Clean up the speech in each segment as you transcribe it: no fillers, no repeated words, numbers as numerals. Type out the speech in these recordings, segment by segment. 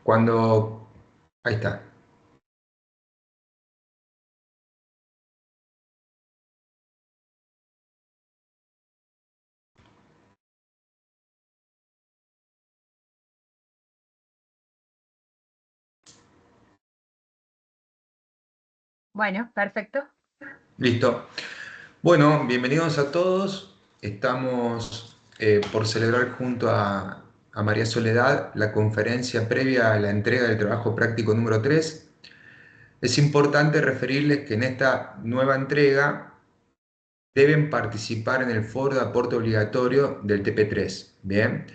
Cuando... Ahí está. Bueno, perfecto. Listo. Bueno, bienvenidos a todos. Estamos por celebrar junto a María Soledad la conferencia previa a la entrega del trabajo práctico número 3. Es importante referirles que en esta nueva entrega deben participar en el foro de aporte obligatorio del TP3. Bien,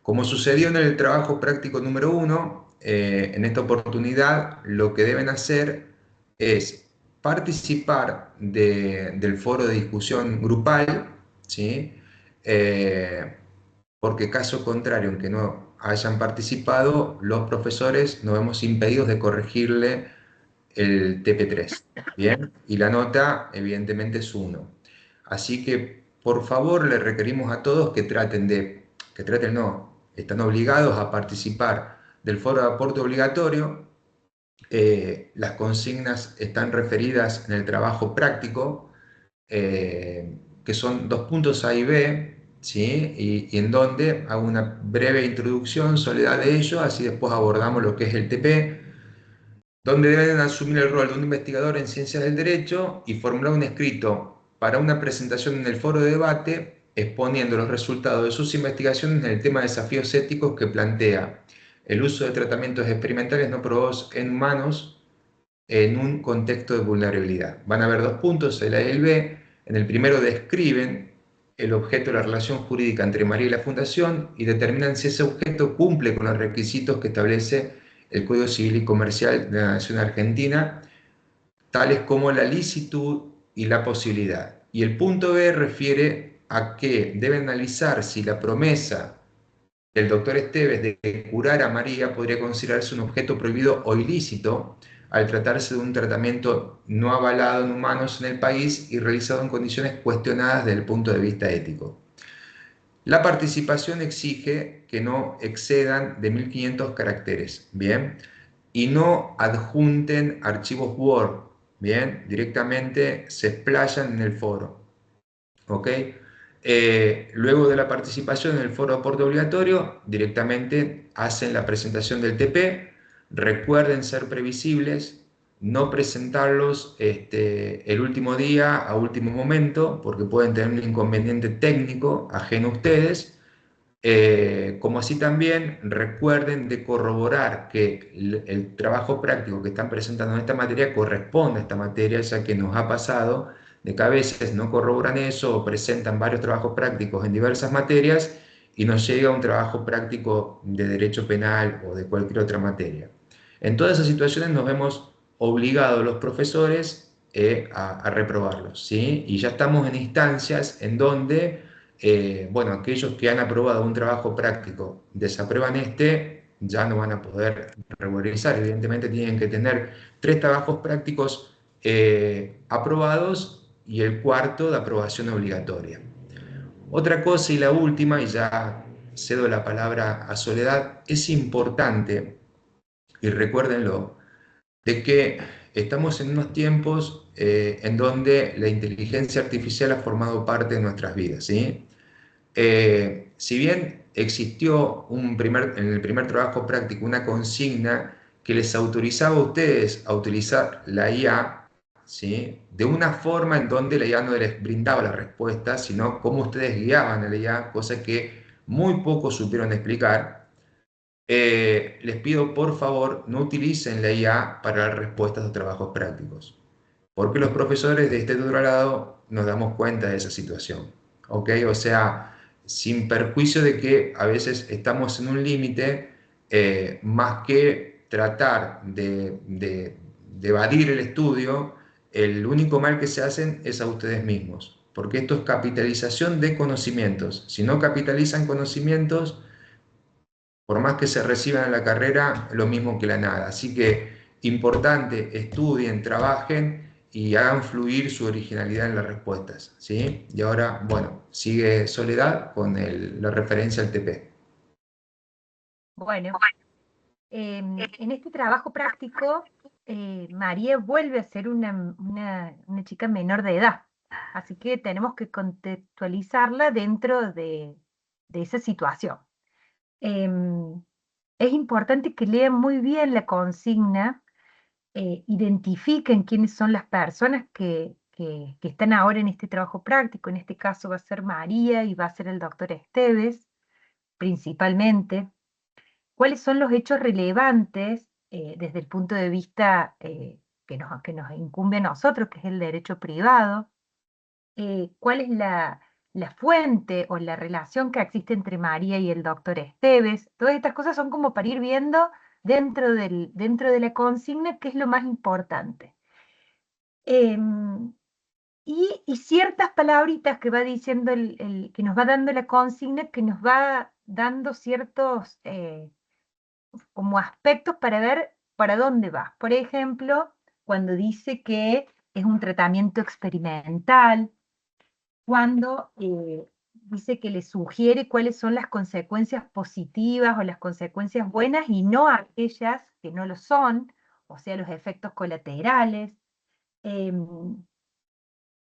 como sucedió en el trabajo práctico número 1, en esta oportunidad lo que deben hacer es participar del foro de discusión grupal, ¿sí? Eh, Porque caso contrario, aunque no hayan participado, los profesores nos vemos impedidos de corregirle el TP3, ¿bien? Y la nota, evidentemente, es 1. Así que, por favor, le requerimos a todos que traten no, están obligados a participar del foro de aporte obligatorio. Las consignas están referidas en el trabajo práctico, que son 2 puntos A y B, ¿sí? Y en donde hago una breve introducción, Soledad, de ello, así después abordamos lo que es el TP, donde deben asumir el rol de un investigador en ciencias del derecho y formular un escrito para una presentación en el foro de debate exponiendo los resultados de sus investigaciones en el tema de desafíos éticos que plantea el uso de tratamientos experimentales no probados en humanos en un contexto de vulnerabilidad. Van a haber 2 puntos, el A y el B. En el primero describen el objeto de la relación jurídica entre María y la Fundación y determinan si ese objeto cumple con los requisitos que establece el Código Civil y Comercial de la Nación Argentina, tales como la licitud y la posibilidad. Y el punto B refiere a que deben analizar si la promesa del doctor Esteves de curar a María podría considerarse un objeto prohibido o ilícito al tratarse de un tratamiento no avalado en humanos en el país y realizado en condiciones cuestionadas desde el punto de vista ético. La participación exige que no excedan de 1500 caracteres, ¿bien? Y no adjunten archivos Word, ¿bien? Directamente se explayan en el foro, ¿ok? Luego de la participación en el foro de aporte obligatorio, directamente hacen la presentación del TP. Recuerden ser previsibles, no presentarlos el último día a último momento, porque pueden tener un inconveniente técnico ajeno a ustedes. Como así también recuerden de corroborar que el trabajo práctico que están presentando en esta materia corresponde a esta materia, ya que nos ha pasado de que a veces no corroboran eso o presentan varios trabajos prácticos en diversas materias y nos llega un trabajo práctico de derecho penal o de cualquier otra materia. En todas esas situaciones nos vemos obligados los profesores a reprobarlos, ¿sí? Y ya estamos en instancias en donde bueno, aquellos que han aprobado un trabajo práctico desaprueban ya no van a poder regularizar. Evidentemente tienen que tener 3 trabajos prácticos aprobados y el cuarto de aprobación obligatoria. Otra cosa y la última, y ya cedo la palabra a Soledad, es importante, y recuérdenlo, de que estamos en unos tiempos en donde la inteligencia artificial ha formado parte de nuestras vidas, ¿sí? Si bien existió en el primer trabajo práctico una consigna que les autorizaba a ustedes a utilizar la IA, ¿sí? De una forma en donde la IA no les brindaba la respuesta, sino cómo ustedes guiaban a la IA, cosa que muy pocos supieron explicar. Les pido por favor no utilicen la IA para dar respuestas a trabajos prácticos, porque los profesores de este otro lado nos damos cuenta de esa situación, ¿ok? O sea, sin perjuicio de que a veces estamos en un límite, más que tratar de evadir el estudio, el único mal que se hacen es a ustedes mismos, porque esto es capitalización de conocimientos. Si no capitalizan conocimientos, por más que se reciban en la carrera, lo mismo que la nada. Así que importante, estudien, trabajen y hagan fluir su originalidad en las respuestas, ¿sí? Y ahora, bueno, sigue Soledad con la referencia al TP. Bueno. En este trabajo práctico, María vuelve a ser una chica menor de edad, así que tenemos que contextualizarla dentro de esa situación. Em, es importante que lean muy bien la consigna, identifiquen quiénes son las personas que están ahora en este trabajo práctico. En este caso va a ser María y va a ser el doctor Esteves, principalmente. ¿Cuáles son los hechos relevantes desde el punto de vista que nos incumbe a nosotros, que es el derecho privado? ¿Cuál es la fuente o la relación que existe entre María y el doctor Esteves? Todas estas cosas son como para ir viendo dentro de la consigna qué es lo más importante. Em, y ciertas palabritas que va diciendo que nos va dando la consigna, que nos va dando ciertos como aspectos para ver para dónde va. Por ejemplo, cuando dice que es un tratamiento experimental, cuando dice que le sugiere cuáles son las consecuencias positivas o las consecuencias buenas y no aquellas que no lo son, o sea, los efectos colaterales. em,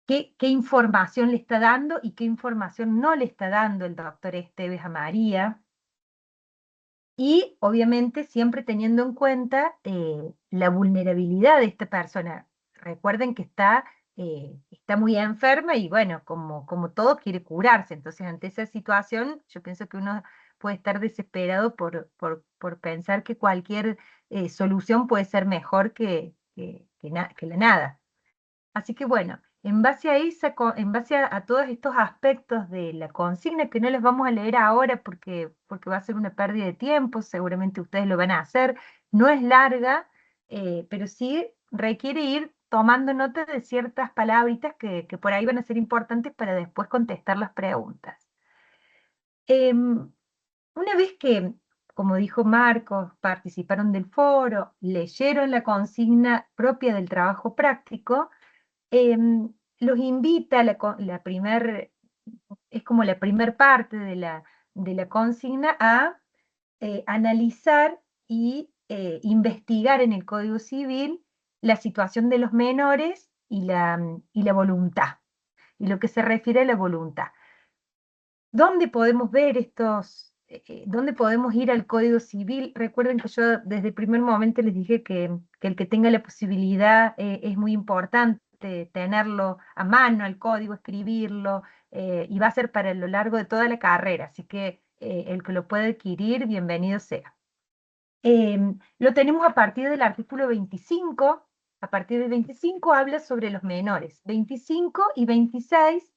qué información le está dando y qué información no le está dando el doctor Esteves a María. Y obviamente siempre teniendo en cuenta la vulnerabilidad de esta persona. Recuerden que está muy enferma y bueno, como todo quiere curarse. Entonces ante esa situación yo pienso que uno puede estar desesperado por pensar que cualquier solución puede ser mejor que la nada. Así que bueno, en base a en base a todos estos aspectos de la consigna, que no les vamos a leer ahora porque va a ser una pérdida de tiempo, seguramente ustedes lo van a hacer, no es larga, pero sí requiere ir tomando nota de ciertas palabritas que por ahí van a ser importantes para después contestar las preguntas. Em, una vez que, como dijo Marcos, participaron del foro, leyeron la consigna propia del trabajo práctico, los invita es como la primer parte de la consigna a analizar y investigar en el Código Civil la situación de los menores y la voluntad, y lo que se refiere a la voluntad. ¿Dónde podemos ver dónde podemos ir al Código Civil? Recuerden que yo desde el primer momento les dije que el que tenga la posibilidad es muy importante tenerlo a mano, el código, escribirlo, y va a ser para lo largo de toda la carrera, así que el que lo pueda adquirir, bienvenido sea. Lo tenemos a partir del artículo 25, a partir del 25 habla sobre los menores, 25 y 26,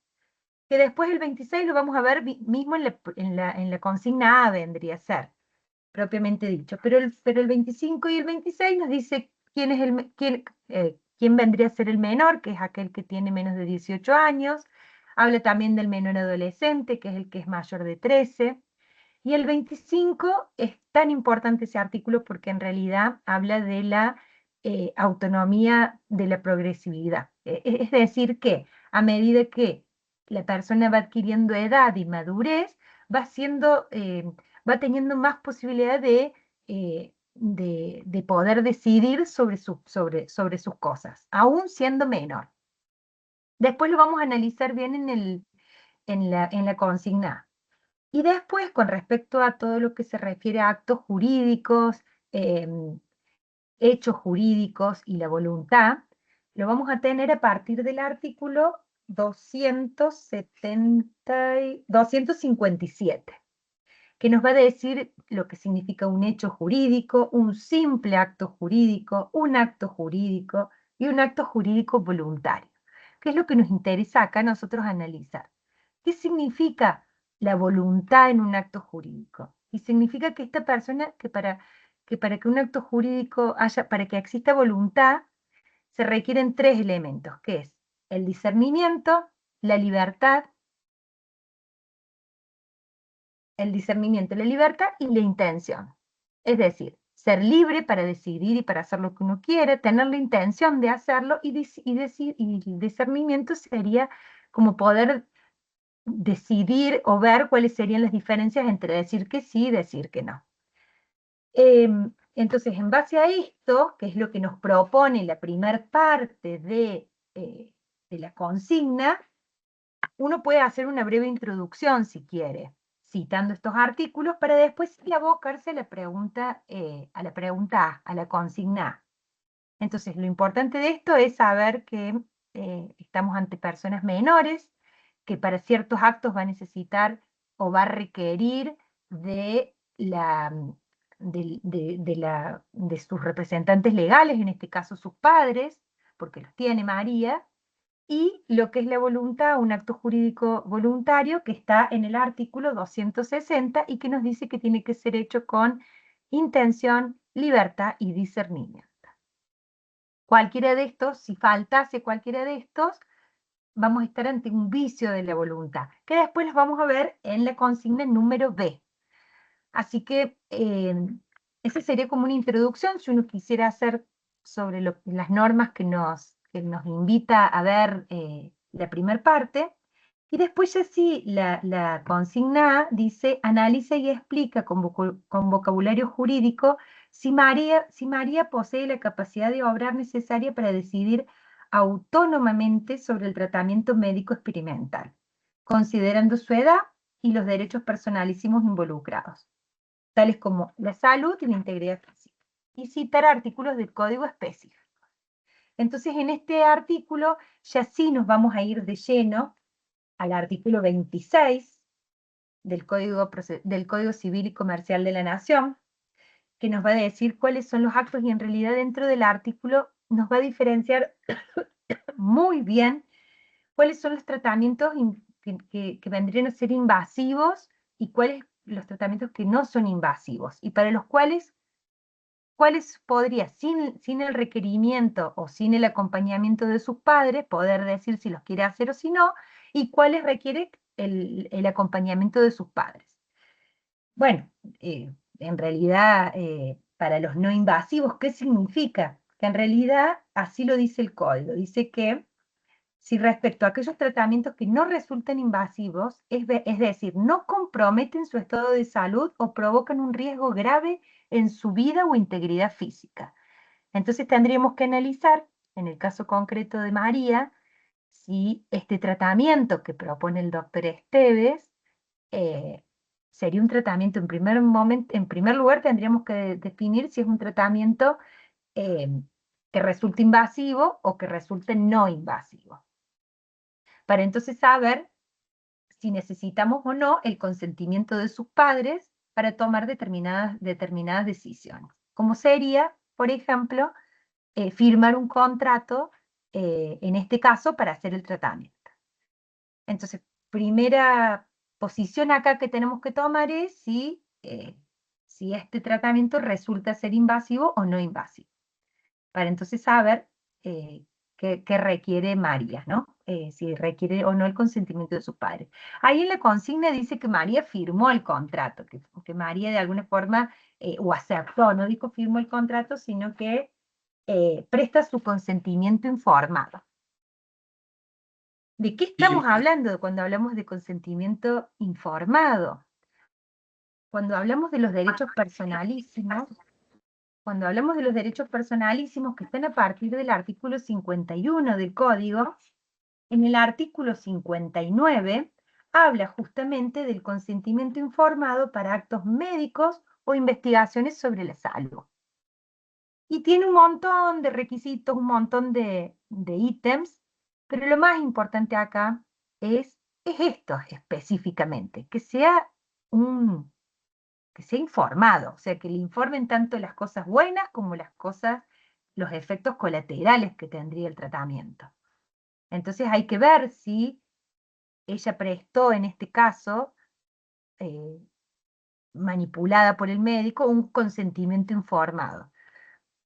que después el 26 lo vamos a ver mismo en la consigna A vendría a ser, propiamente dicho. Pero el 25 y el 26 nos dice quién vendría a ser el menor, que es aquel que tiene menos de 18 años. Habla también del menor adolescente, que es el que es mayor de 13. Y el 25 es tan importante ese artículo porque en realidad habla de la autonomía de la progresividad. Es decir, que a medida que la persona va adquiriendo edad y madurez, va teniendo más posibilidad de poder decidir sobre sus cosas, aún siendo menor. Después lo vamos a analizar bien en la consigna. Y después, con respecto a todo lo que se refiere a actos jurídicos, hechos jurídicos y la voluntad, lo vamos a tener a partir del artículo 257, que nos va a decir lo que significa un hecho jurídico, un simple acto jurídico, un acto jurídico y un acto jurídico voluntario. ¿Qué es lo que nos interesa acá a nosotros analizar? ¿Qué significa la voluntad en un acto jurídico? Y significa que esta persona, que para que un acto jurídico para que exista voluntad, se requieren tres elementos, que es el discernimiento, la libertad la libertad y la intención. Es decir, ser libre para decidir y para hacer lo que uno quiere, tener la intención de hacerlo y el discernimiento sería como poder decidir o ver cuáles serían las diferencias entre decir que sí y decir que no. Entonces, en base a esto, que es lo que nos propone la primer parte de la consigna, uno puede hacer una breve introducción, si quiere, citando estos artículos, para después abocarse a la pregunta A, a la consigna A. Entonces, lo importante de esto es saber que estamos ante personas menores, que para ciertos actos va a necesitar o va a requerir de, la, de sus representantes legales, en este caso sus padres, porque los tiene María, y lo que es la voluntad, un acto jurídico voluntario que está en el artículo 260 y que nos dice que tiene que ser hecho con intención, libertad y discernimiento. Cualquiera de estos, si faltase cualquiera de estos, vamos a estar ante un vicio de la voluntad, que después los vamos a ver en la consigna número B. Así que esa sería como una introducción, si uno quisiera hacer sobre las normas que nos invita a ver la primera parte. Y después ya sí, la consigna A dice, analiza y explica con vocabulario jurídico si María posee la capacidad de obrar necesaria para decidir autónomamente sobre el tratamiento médico experimental, considerando su edad y los derechos personalísimos involucrados, tales como la salud y la integridad física, y citar artículos del Código específico. Entonces, en este artículo ya sí nos vamos a ir de lleno al artículo 26 del Código Civil y Comercial de la Nación, que nos va a decir cuáles son los actos y en realidad dentro del artículo nos va a diferenciar muy bien cuáles son los tratamientos que vendrían a ser invasivos y cuáles los tratamientos que no son invasivos y para los cuáles podría, sin el requerimiento o sin el acompañamiento de sus padres, poder decir si los quiere hacer o si no, y cuáles requiere el acompañamiento de sus padres. Bueno, en realidad, para los no invasivos, ¿qué significa? Que en realidad así lo dice el código. Dice que si respecto a aquellos tratamientos que no resultan invasivos, es decir, no comprometen su estado de salud o provocan un riesgo grave en su vida o integridad física. Entonces tendríamos que analizar, en el caso concreto de María, si este tratamiento que propone el doctor Esteves eh, sería un tratamiento, en primer lugar tendríamos que definir si es un tratamiento eh, que resulte invasivo o que resulte no invasivo, para entonces saber si necesitamos o no el consentimiento de sus padres para tomar determinadas decisiones. Como sería, por ejemplo, firmar un contrato, en este caso, para hacer el tratamiento. Entonces, primera posición acá que tenemos que tomar es si este tratamiento resulta ser invasivo o no invasivo, para entonces saber qué requiere María, ¿no? Si requiere o no el consentimiento de sus padres. Ahí en la consigna dice que María firmó el contrato, que María de alguna forma, o aceptó, no dijo firmó el contrato, sino que presta su consentimiento informado. ¿De qué estamos Y, hablando cuando hablamos de consentimiento informado? Cuando hablamos de los derechos personalísimos, cuando hablamos de los derechos personalísimos que están a partir del artículo 51 del Código, en el artículo 59 habla justamente del consentimiento informado para actos médicos o investigaciones sobre la salud. Y tiene un montón de requisitos, un montón de ítems, pero lo más importante acá es esto específicamente, un, que sea informado, o sea, que le informen tanto las cosas buenas como los efectos colaterales que tendría el tratamiento. Entonces hay que ver si ella prestó, en este caso, eh, manipulada por el médico, un consentimiento informado,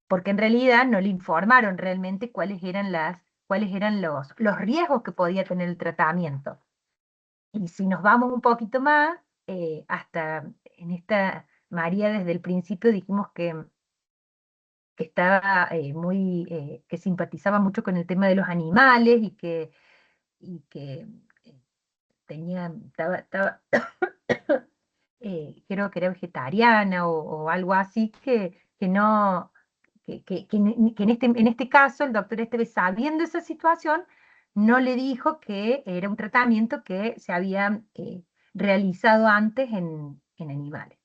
porque en realidad no le informaron realmente cuáles eran los riesgos que podía tener el tratamiento. Y si nos vamos un poquito más, hasta en esta María desde el principio dijimos que estaba que simpatizaba mucho con el tema de los animales y que creo que era vegetariana o algo así, que no, en este caso el doctor Esteves, sabiendo esa situación, no le dijo que era un tratamiento que se había realizado antes en animales.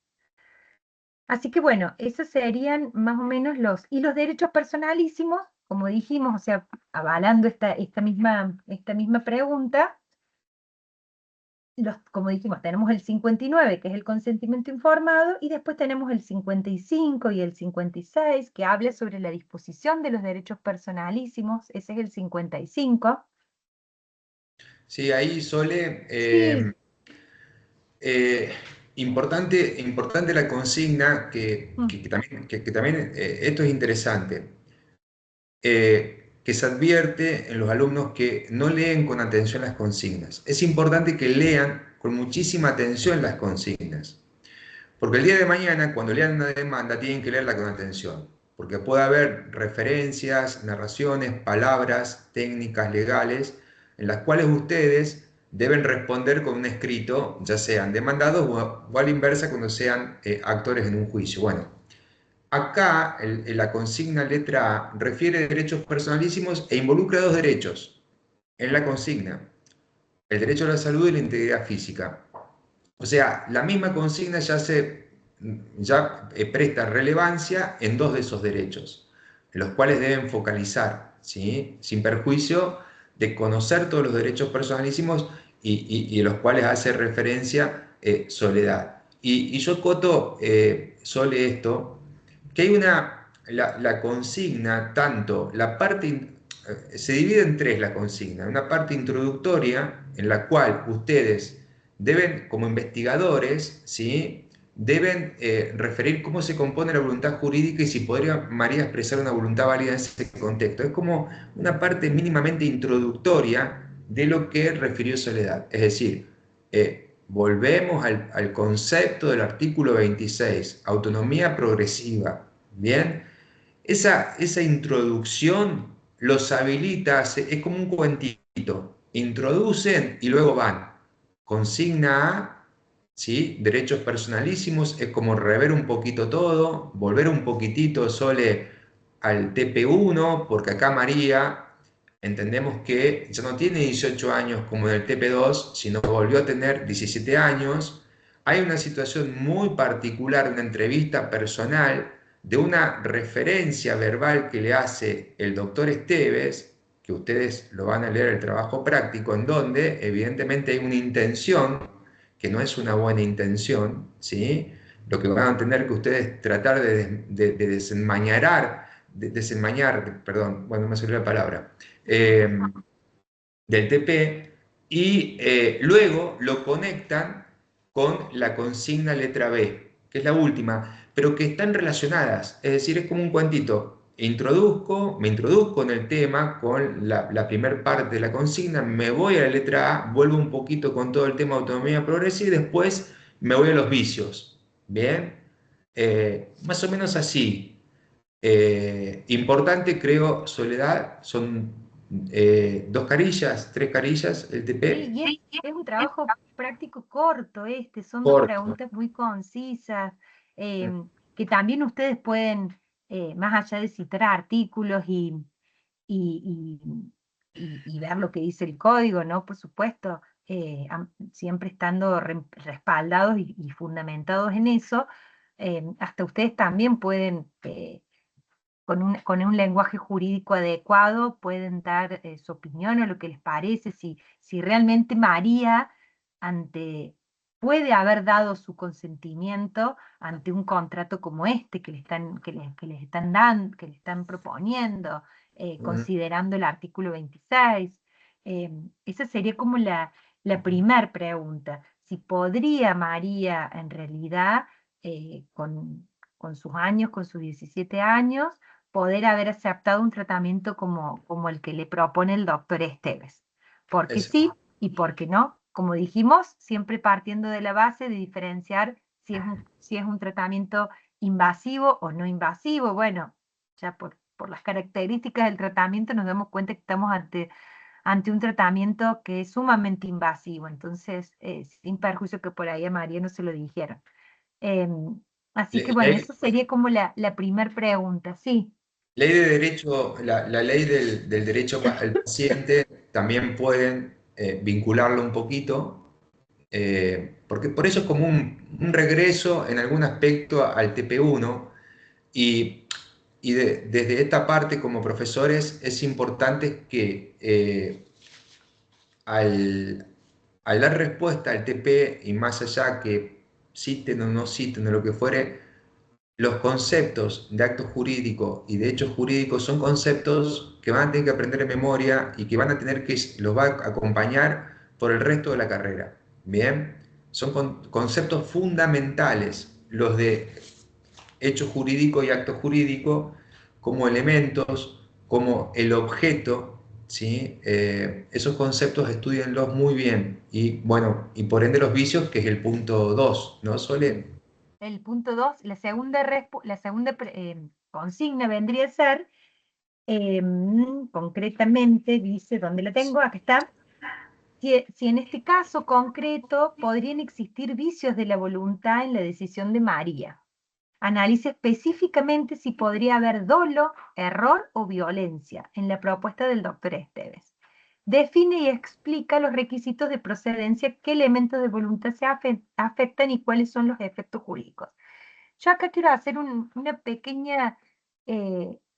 Así que bueno, esos serían más o menos y los derechos personalísimos, como dijimos, o sea, avalando esta misma pregunta, como dijimos, tenemos el 59, que es el consentimiento informado, y después tenemos el 55 y el 56, que habla sobre la disposición de los derechos personalísimos, ese es el 55. Sí, ahí Sole, Sí, eh, importante la consigna mm, que también esto es interesante. Que se advierte en los alumnos que no leen con atención las consignas. Es importante que lean con muchísima atención las consignas, porque el día de mañana, cuando lean una demanda, tienen que leerla con atención, porque puede haber referencias, narraciones, palabras, técnicas legales, en las cuales ustedes deben responder con un escrito, ya sean demandados o a la inversa cuando sean actores en un juicio. Bueno, acá, la consigna letra A refiere a derechos personalísimos e involucra dos derechos en la consigna: el derecho a la salud y la integridad física. O sea, la misma consigna ya presta relevancia en dos de esos derechos, en los cuales deben focalizar, ¿sí? Sin perjuicio de conocer todos los derechos personalísimos y a los cuales hace referencia Soledad. Y yo coto, Sole, esto, que hay la consigna, tanto la parte, se divide en tres la consigna: una parte introductoria, en la cual ustedes deben, como investigadores, ¿sí? Deben referir cómo se compone la voluntad jurídica y si podría María expresar una voluntad válida en ese contexto. Es como una parte mínimamente introductoria de lo que refirió Soledad. Es decir, volvemos al concepto del artículo 26, autonomía progresiva. Bien, esa introducción los habilita, es como un cuentito: introducen y luego van. Consigna A, ¿sí? Derechos personalísimos, es como rever un poquito todo, volver un poquitito Sole al TP1, porque acá María entendemos que ya no tiene 18 años como en el TP2, sino volvió a tener 17 años. Hay una situación muy particular, una entrevista personal, de una referencia verbal que le hace el doctor Esteves, que ustedes lo van a leer el trabajo práctico, en donde evidentemente hay una intención, que no es una buena intención, ¿sí? Lo que van a tener que ustedes tratar de desenmañar, perdón, bueno, no me salió la palabra, del TP, y luego lo conectan con la consigna letra B, que es la última, pero que están relacionadas, es decir, es como un cuentito. Me introduzco en el tema con la primera parte de la consigna, me voy a la letra A, vuelvo un poquito con todo el tema de autonomía progresiva y después me voy a los vicios. Bien, más o menos así. Importante, creo, Soledad, son dos carillas, tres carillas, el sí, TP. y es un trabajo práctico corto son dos Corto. preguntas muy concisas, que también ustedes pueden, más allá de citar artículos y, y ver lo que dice el código, ¿no? Por supuesto, siempre estando respaldados y fundamentados en eso, hasta ustedes también pueden, con un lenguaje jurídico adecuado, pueden dar su opinión o lo que les parece, si realmente María ante, puede haber dado su consentimiento ante un contrato como este que les están dando, que le están proponiendo, Mm, considerando el artículo 26. Esa sería como la primer pregunta. Si podría María en realidad, con sus años, con sus 17 años, poder haber aceptado un tratamiento como el que le propone el doctor Esteves. Porque eso. sí y porque no, como dijimos, siempre partiendo de la base de diferenciar si es un tratamiento invasivo o no invasivo. Bueno, ya por las características del tratamiento nos damos cuenta que estamos ante un tratamiento que es sumamente invasivo, entonces, sin perjuicio que por ahí a María no se lo dijeron. Em, Así que bueno, eso sería como la primer pregunta, sí. Ley de derecho, la ley del derecho al paciente también pueden vincularlo un poquito, porque por eso es como un regreso en algún aspecto al TP1 y, desde esta parte como profesores es importante que al dar respuesta al TP y más allá que citen o no citen o lo que fuere, los conceptos de acto jurídico y de hecho jurídico son conceptos que van a tener que aprender de memoria y que van a tener que, los va a acompañar por el resto de la carrera. Bien, son conceptos fundamentales los de hecho jurídico y acto jurídico como elementos, como el objeto, ¿sí? Esos conceptos estudienlos muy bien y bueno, y por ende los vicios, que es el punto 2, ¿no, Sole? El punto 2, la segunda consigna vendría a ser, concretamente, dice, ¿dónde la tengo? Acá está. Si en este caso concreto podrían existir vicios de la voluntad en la decisión de María. Analice específicamente si podría haber dolo, error o violencia en la propuesta del doctor Esteves. Define y explica los requisitos de procedencia, qué elementos de voluntad se afectan y cuáles son los efectos jurídicos. Yo acá quiero hacer una pequeña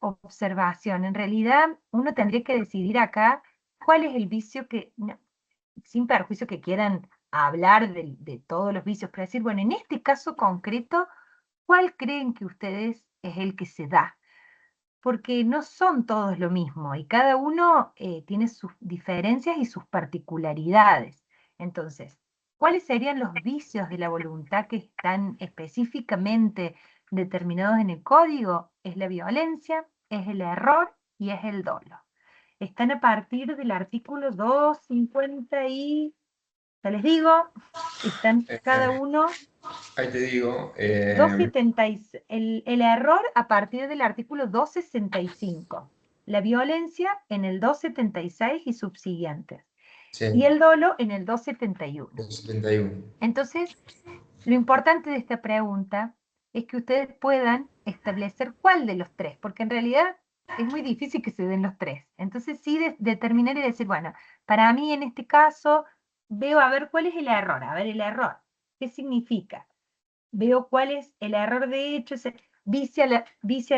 observación. En realidad, uno tendría que decidir acá cuál es el vicio que, sin perjuicio que quieran hablar de todos los vicios, pero decir, bueno, en este caso concreto, ¿cuál creen que ustedes es el que se da? Porque no son todos lo mismo y cada uno tiene sus diferencias y sus particularidades. Entonces, ¿cuáles serían los vicios de la voluntad que están específicamente determinados en el código? Es la violencia, es el error y es el dolo. Están a partir del artículo 250 y, ya les digo, están cada uno Ahí te digo, 276, el error a partir del artículo 265, la violencia en el 276 y subsiguientes, y sí, el dolo en el 271. 71. Entonces, lo importante de esta pregunta es que ustedes puedan establecer cuál de los tres, porque en realidad es muy difícil que se den los tres. Entonces, sí determinar y decir, bueno, para mí en este caso veo a ver cuál es el error, a ver el error, ¿qué significa? Veo cuál es el error de hecho, vicia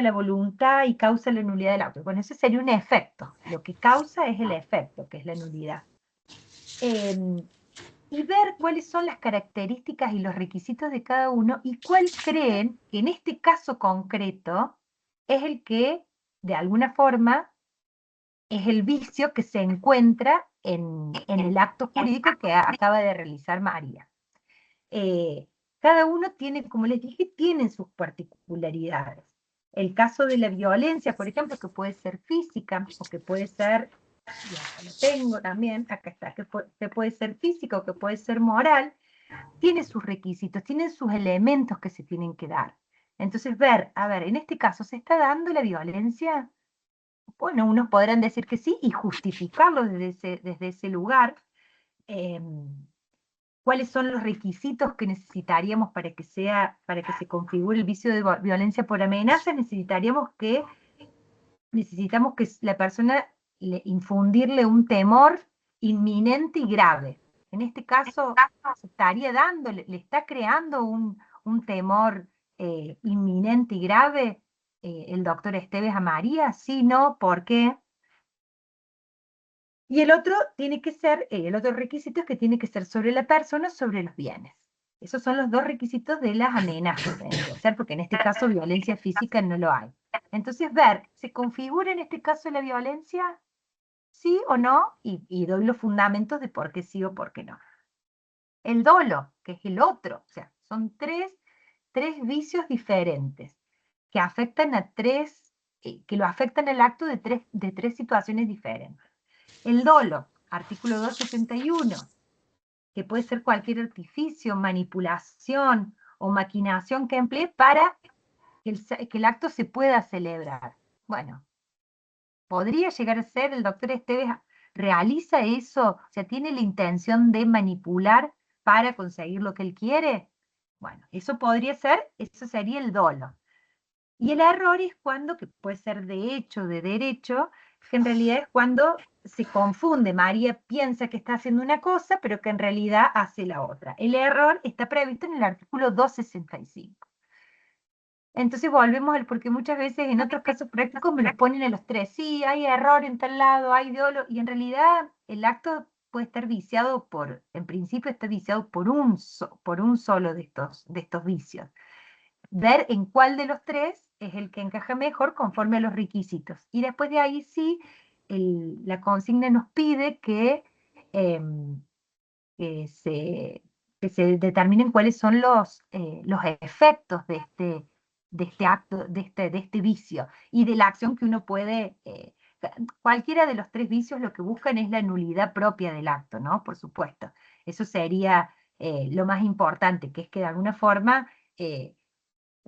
la voluntad y causa la nulidad del auto. Bueno, ese sería un efecto. Lo que causa es el efecto, que es la nulidad. Y ver cuáles son las características y los requisitos de cada uno y cuál creen que en este caso concreto es el que, de alguna forma, es el vicio que se encuentra en el acto jurídico que acaba de realizar María. Eh, Cada uno tiene, como les dije, tiene sus particularidades. El caso de la violencia, por ejemplo, que puede ser física o que puede ser, y acá lo tengo también, acá está, que puede ser física o que puede ser moral, tiene sus requisitos, tiene sus elementos que se tienen que dar. Entonces, ver, a ver, en este caso, ¿se está dando la violencia? Bueno, unos podrán decir que sí y justificarlo desde ese lugar. Eh, ¿Cuáles son los requisitos que necesitaríamos para que se configure el vicio de violencia por amenaza? Necesitamos que la persona infundirle un temor inminente y grave. En este caso, se estaría dando, le está creando un temor inminente y grave el doctor Esteves a María. Sí, no, ¿por qué? Y el otro tiene que ser, el otro requisito es que tiene que ser sobre la persona, sobre los bienes. Esos son los dos requisitos de las amenazas, vendría a ser, porque en este caso violencia física no lo hay. Entonces, ver, ¿se configura en este caso la violencia? ¿Sí o no? Y doy los fundamentos de por qué sí o por qué no. El dolo, que es el otro, o sea, son tres vicios diferentes que afectan que lo afectan el acto de tres situaciones diferentes. El dolo, artículo 271, que puede ser cualquier artificio, manipulación o maquinación que emplee para que el acto se pueda celebrar. Bueno, podría llegar a ser, el doctor Esteves realiza eso, o sea, tiene la intención de manipular para conseguir lo que él quiere. Bueno, eso sería el dolo. Y el error es cuando, que puede ser de hecho, de derecho, que en realidad es cuando se confunde. María piensa que está haciendo una cosa, pero que en realidad hace la otra. El error está previsto en el artículo 265. Entonces volvemos al porque muchas veces en otros casos prácticos me los ponen a los tres. Sí, hay error en tal lado, hay dolo, y en realidad el acto puede estar viciado en principio está viciado por un solo de estos vicios. Ver en cuál de los tres es el que encaja mejor conforme a los requisitos. Y después de ahí sí, la consigna nos pide em, que se, que se determinen cuáles son los efectos de este acto, de este vicio y de la acción que uno puede. Cualquiera de los tres vicios lo que buscan es la nulidad propia del acto, ¿no? Por supuesto. Eso sería lo más importante, que es que de alguna forma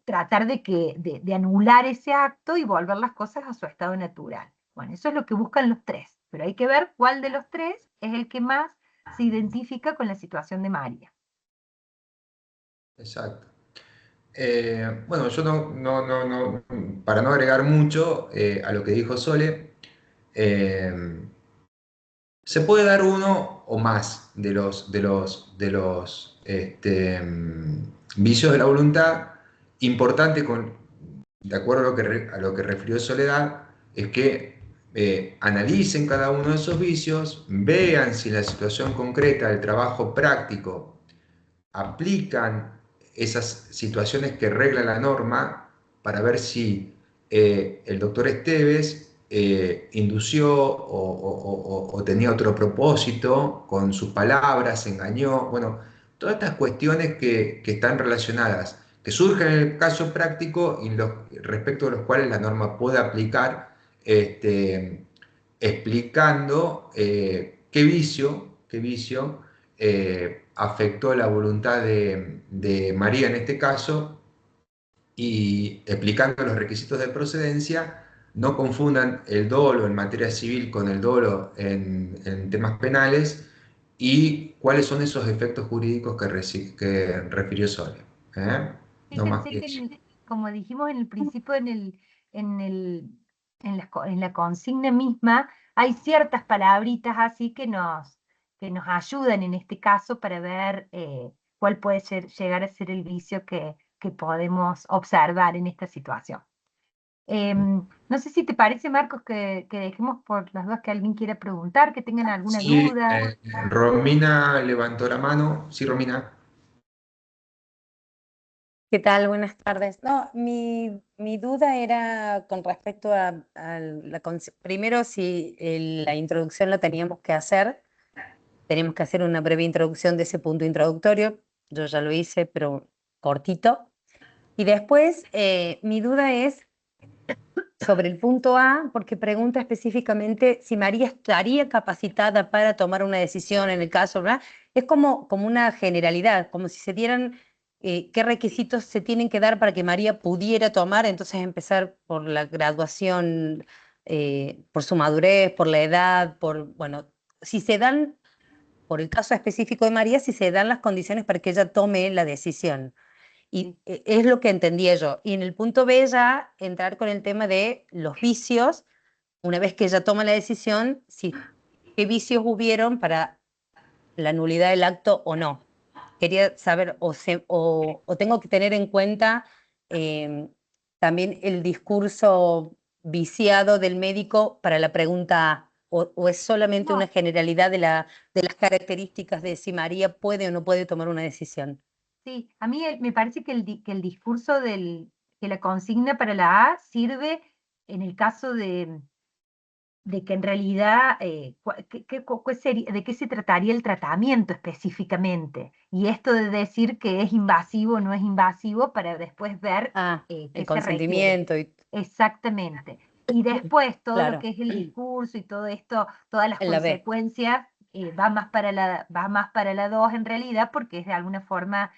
tratar de anular ese acto y volver las cosas a su estado natural. Bueno, eso es lo que buscan los tres, pero hay que ver cuál de los tres es el que más se identifica con la situación de María. Exacto. Bueno, yo para no agregar mucho a lo que dijo Sole, eh, se puede dar uno o más de los vicios de la voluntad. Importante, de acuerdo a lo que refirió Soledad, es que analicen cada uno de esos vicios, vean si la situación concreta del trabajo práctico aplican esas situaciones que regla la norma para ver si el doctor Esteves indució o tenía otro propósito con sus palabras, engañó, bueno, todas estas cuestiones que están relacionadas, que surgen en el caso práctico y respecto de los cuales la norma puede aplicar, explicando qué vicio afectó la voluntad de María en este caso y explicando los requisitos de procedencia. No confundan el dolo en materia civil con el dolo en temas penales y cuáles son esos efectos jurídicos que refirió Sonia. ¿Eh? No más Fíjense que que, eso. como dijimos en el principio, en el, en la consigna misma, hay ciertas palabritas así que nos ayudan en este caso para ver cuál puede llegar a ser el vicio que podemos observar en esta situación. No sé si te parece, Marcos, que dejemos por las dudas que alguien quiera preguntar, que tengan alguna Sí, duda. Romina levantó la mano. Sí, Romina. ¿Qué tal? Buenas tardes. No, mi duda era con respecto a primero si la introducción la teníamos que hacer, tenemos que hacer una breve introducción de ese punto introductorio, yo ya lo hice, pero cortito. Y después mi duda es sobre el punto A, porque pregunta específicamente si María estaría capacitada para tomar una decisión en el caso, ¿verdad? Es como una generalidad, como si se dieran qué requisitos se tienen que dar para que María pudiera tomar, entonces empezar por la graduación, por su madurez, por la edad, bueno, si se dan, por el caso específico de María, si se dan las condiciones para que ella tome la decisión. Y es lo que entendía yo. Y en el punto B ya entrar con el tema de los vicios, una vez que ella toma la decisión, si, qué vicios hubieron para la nulidad del acto o no. Quería saber, o tengo que tener en cuenta eh, también el discurso viciado del médico para la pregunta A, o es solamente una No, generalidad de las características de si María puede o no puede tomar una decisión. sí, a mí me parece que el discurso que la consigna para la A sirve en el caso de que en realidad, ¿de qué se trataría el tratamiento específicamente? Y esto de decir que es invasivo o no es invasivo para después ver Ah, qué el se requiere. consentimiento y Exactamente. Y después todo lo claro, que es el discurso y todo esto, todas las en la B. consecuencias, va más para la 2 en realidad, porque es de alguna forma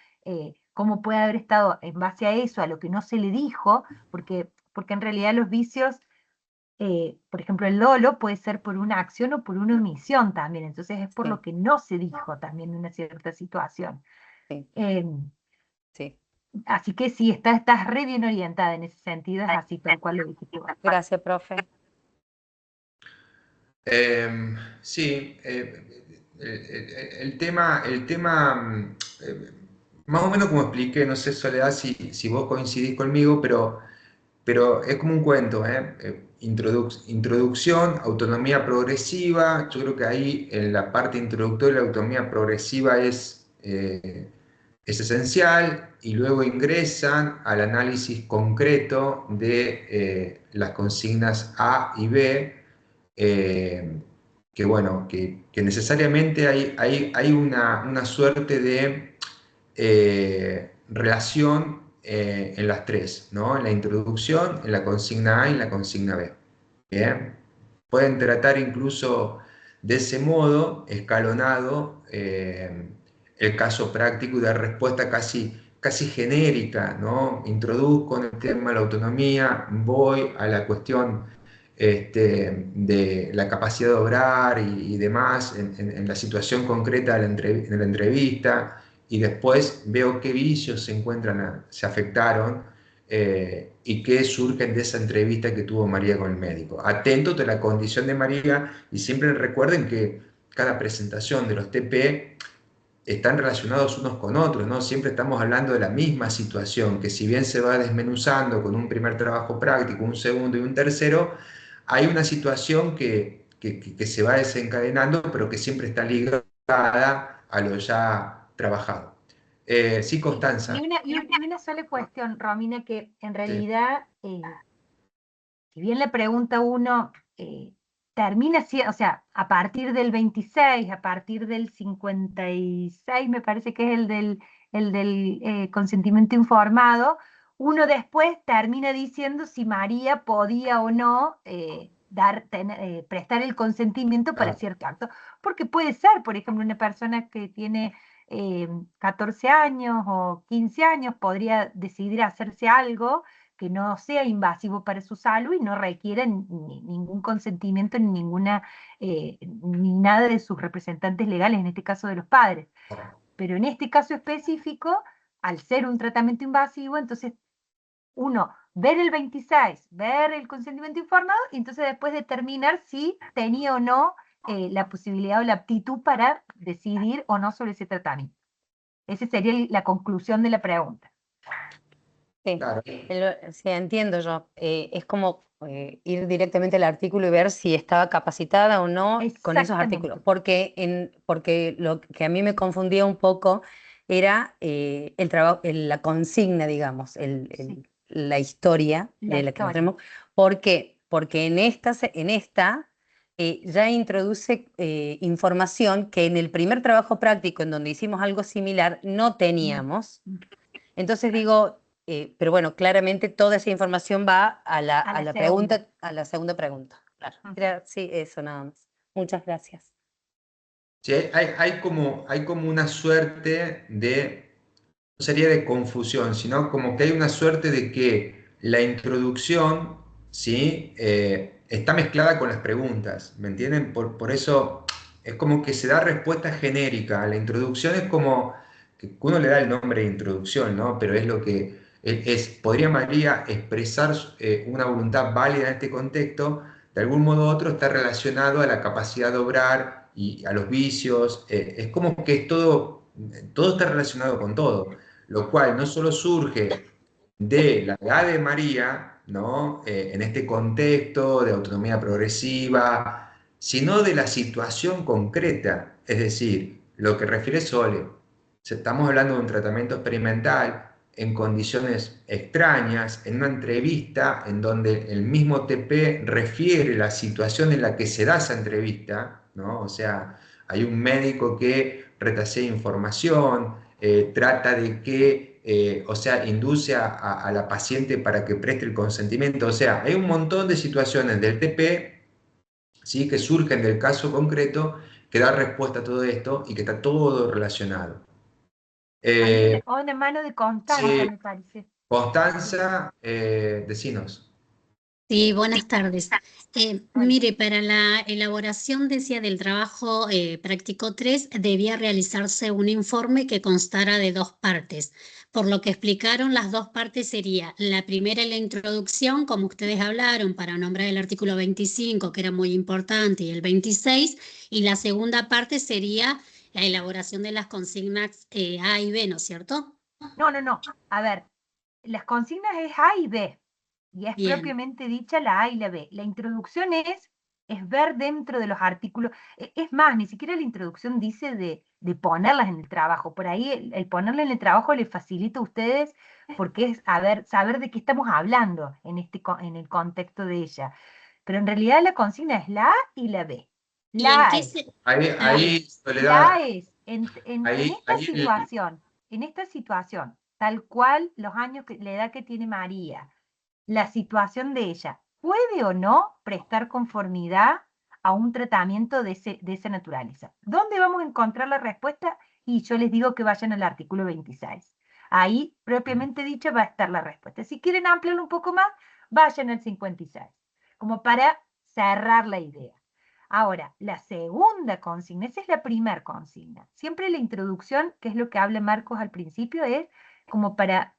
cómo puede haber estado en base a eso, a lo que no se le dijo, porque en realidad los vicios, por ejemplo, el dolo puede ser por una acción o por una omisión también, entonces es por lo Sí, que no se dijo también en una cierta situación. sí. Em, Sí, Así que sí, estás re bien orientada en ese sentido, es así tal cual lo dijiste vos. gracias, profe. Sí, el tema más o menos como expliqué, no sé, Soledad, si vos coincidís conmigo, pero es como un cuento, ¿eh? Introducción, autonomía progresiva, yo creo que ahí en la parte introductoria la autonomía progresiva es esencial y luego ingresan al análisis concreto de las consignas A y B, eh, que bueno, que necesariamente hay una suerte de relación en las tres, ¿no? En la introducción, en la consigna A y en la consigna B. Bien. Pueden tratar incluso de ese modo, escalonado, el caso práctico y dar respuesta casi genérica, ¿no? Introduzco en el tema de la autonomía, voy a la cuestión de la capacidad de obrar y demás en la situación concreta de la entrevista, y después veo qué vicios se afectaron y qué surgen de esa entrevista que tuvo María con el médico. Atentos de la condición de María y siempre recuerden que cada presentación de los TP están relacionados unos con otros, ¿no? Siempre estamos hablando de la misma situación, que si bien se va desmenuzando con un primer trabajo práctico, un segundo y un tercero, hay una situación que se va desencadenando, pero que siempre está ligada a lo ya trabajado. Sí, Sí, Constanza. y una sola cuestión, Romina, que en Sí. realidad, si bien le pregunta a uno, termina siendo, o sea, a partir del 26, a partir del 56, me parece que es el del consentimiento informado, uno después termina diciendo si María podía o no prestar el consentimiento para Claro. cierto acto, porque puede ser, por ejemplo, una persona que tiene 14 años o 15 años podría decidir hacerse algo que no sea invasivo para su salud y no requiera ningún consentimiento ni ni nada de sus representantes legales, en este caso de los padres. Pero en este caso específico, al ser un tratamiento invasivo, entonces uno, ver el 26, ver el consentimiento informado, y entonces después determinar si tenía o no la posibilidad o la aptitud para decidir o no sobre ese tratamiento. Esa sería la conclusión de la pregunta. Sí, Claro. sí, entiendo yo. Es como ir directamente al artículo y ver si estaba capacitada o no con esos artículos. Exactamente. Porque lo que a mí me confundía un poco era el trabajo, la consigna, digamos, Sí, la historia la de la que nos historia. tenemos. ¿Por qué? Porque en esta ya introduce información que en el primer trabajo práctico, en donde hicimos algo similar, no No. teníamos. Entonces digo, pero bueno, claramente toda esa información va a la, A a la la segunda. pregunta, a la segunda pregunta. Claro. Ujú. Sí, eso nada más. Muchas gracias. Sí, hay como una suerte de, no sería de confusión, sino como que hay una suerte de que la introducción, ¿sí? Está mezclada con las preguntas, ¿me entienden? Por eso es como que se da respuesta genérica. La introducción es como que uno le da el nombre de introducción, ¿no? Pero es lo que podría María expresar una voluntad válida en este contexto, de algún modo u otro está relacionado a la capacidad de obrar y a los vicios. Es como que todo está relacionado con todo, lo cual no solo surge de la edad de María, ¿no? En este contexto de autonomía progresiva, sino de la situación concreta, es decir, lo que refiere Sole. Estamos hablando de un tratamiento experimental en condiciones extrañas, en una entrevista en donde el mismo TP refiere la situación en la que se da esa entrevista, ¿no? O sea, hay un médico que retasea información, trata de que, o sea, induce a la paciente para que preste el consentimiento. O sea, hay un montón de situaciones del TP, ¿sí? Que surgen del caso concreto, que da respuesta a todo esto y que está todo relacionado. Hay Eh, una mano de Constanza, sí, me parece. Sí. Constanza, decinos. Sí, buenas tardes. Hola. Mire, para la elaboración, decía, del trabajo práctico 3, debía realizarse un informe que constara de dos partes. Por lo que explicaron, las dos partes sería la primera, la introducción, como ustedes hablaron, para nombrar el artículo 25, que era muy importante, y el 26, y la segunda parte sería la elaboración de las consignas A y B, ¿no es cierto? No. A ver, las consignas es A y B, y es Bien, propiamente dicha la A y la B. La introducción es ver dentro de los artículos. Es más, ni siquiera la introducción dice de ponerlas en el trabajo. Por ahí el ponerla en el trabajo les facilita a ustedes porque es saber de qué estamos hablando en el contexto de ella. Pero en realidad la consigna es la A y la B. ¿y en La A qué es, se...? Está bien. Ahí, la A Soledad, es ahí, ahí el- en esta situación, tal cual los años, la edad que tiene María, la situación de ella, ¿puede o no prestar conformidad a un tratamiento de esa naturaleza? ¿Dónde vamos a encontrar la respuesta? Y yo les digo que vayan al artículo 26. Ahí, propiamente dicho, va a estar la respuesta. Si quieren ampliarlo un poco más, vayan al 56, como para cerrar la idea. Ahora, la segunda consigna, esa es la primera consigna. Siempre la introducción, que es lo que habla Marcos al principio, es como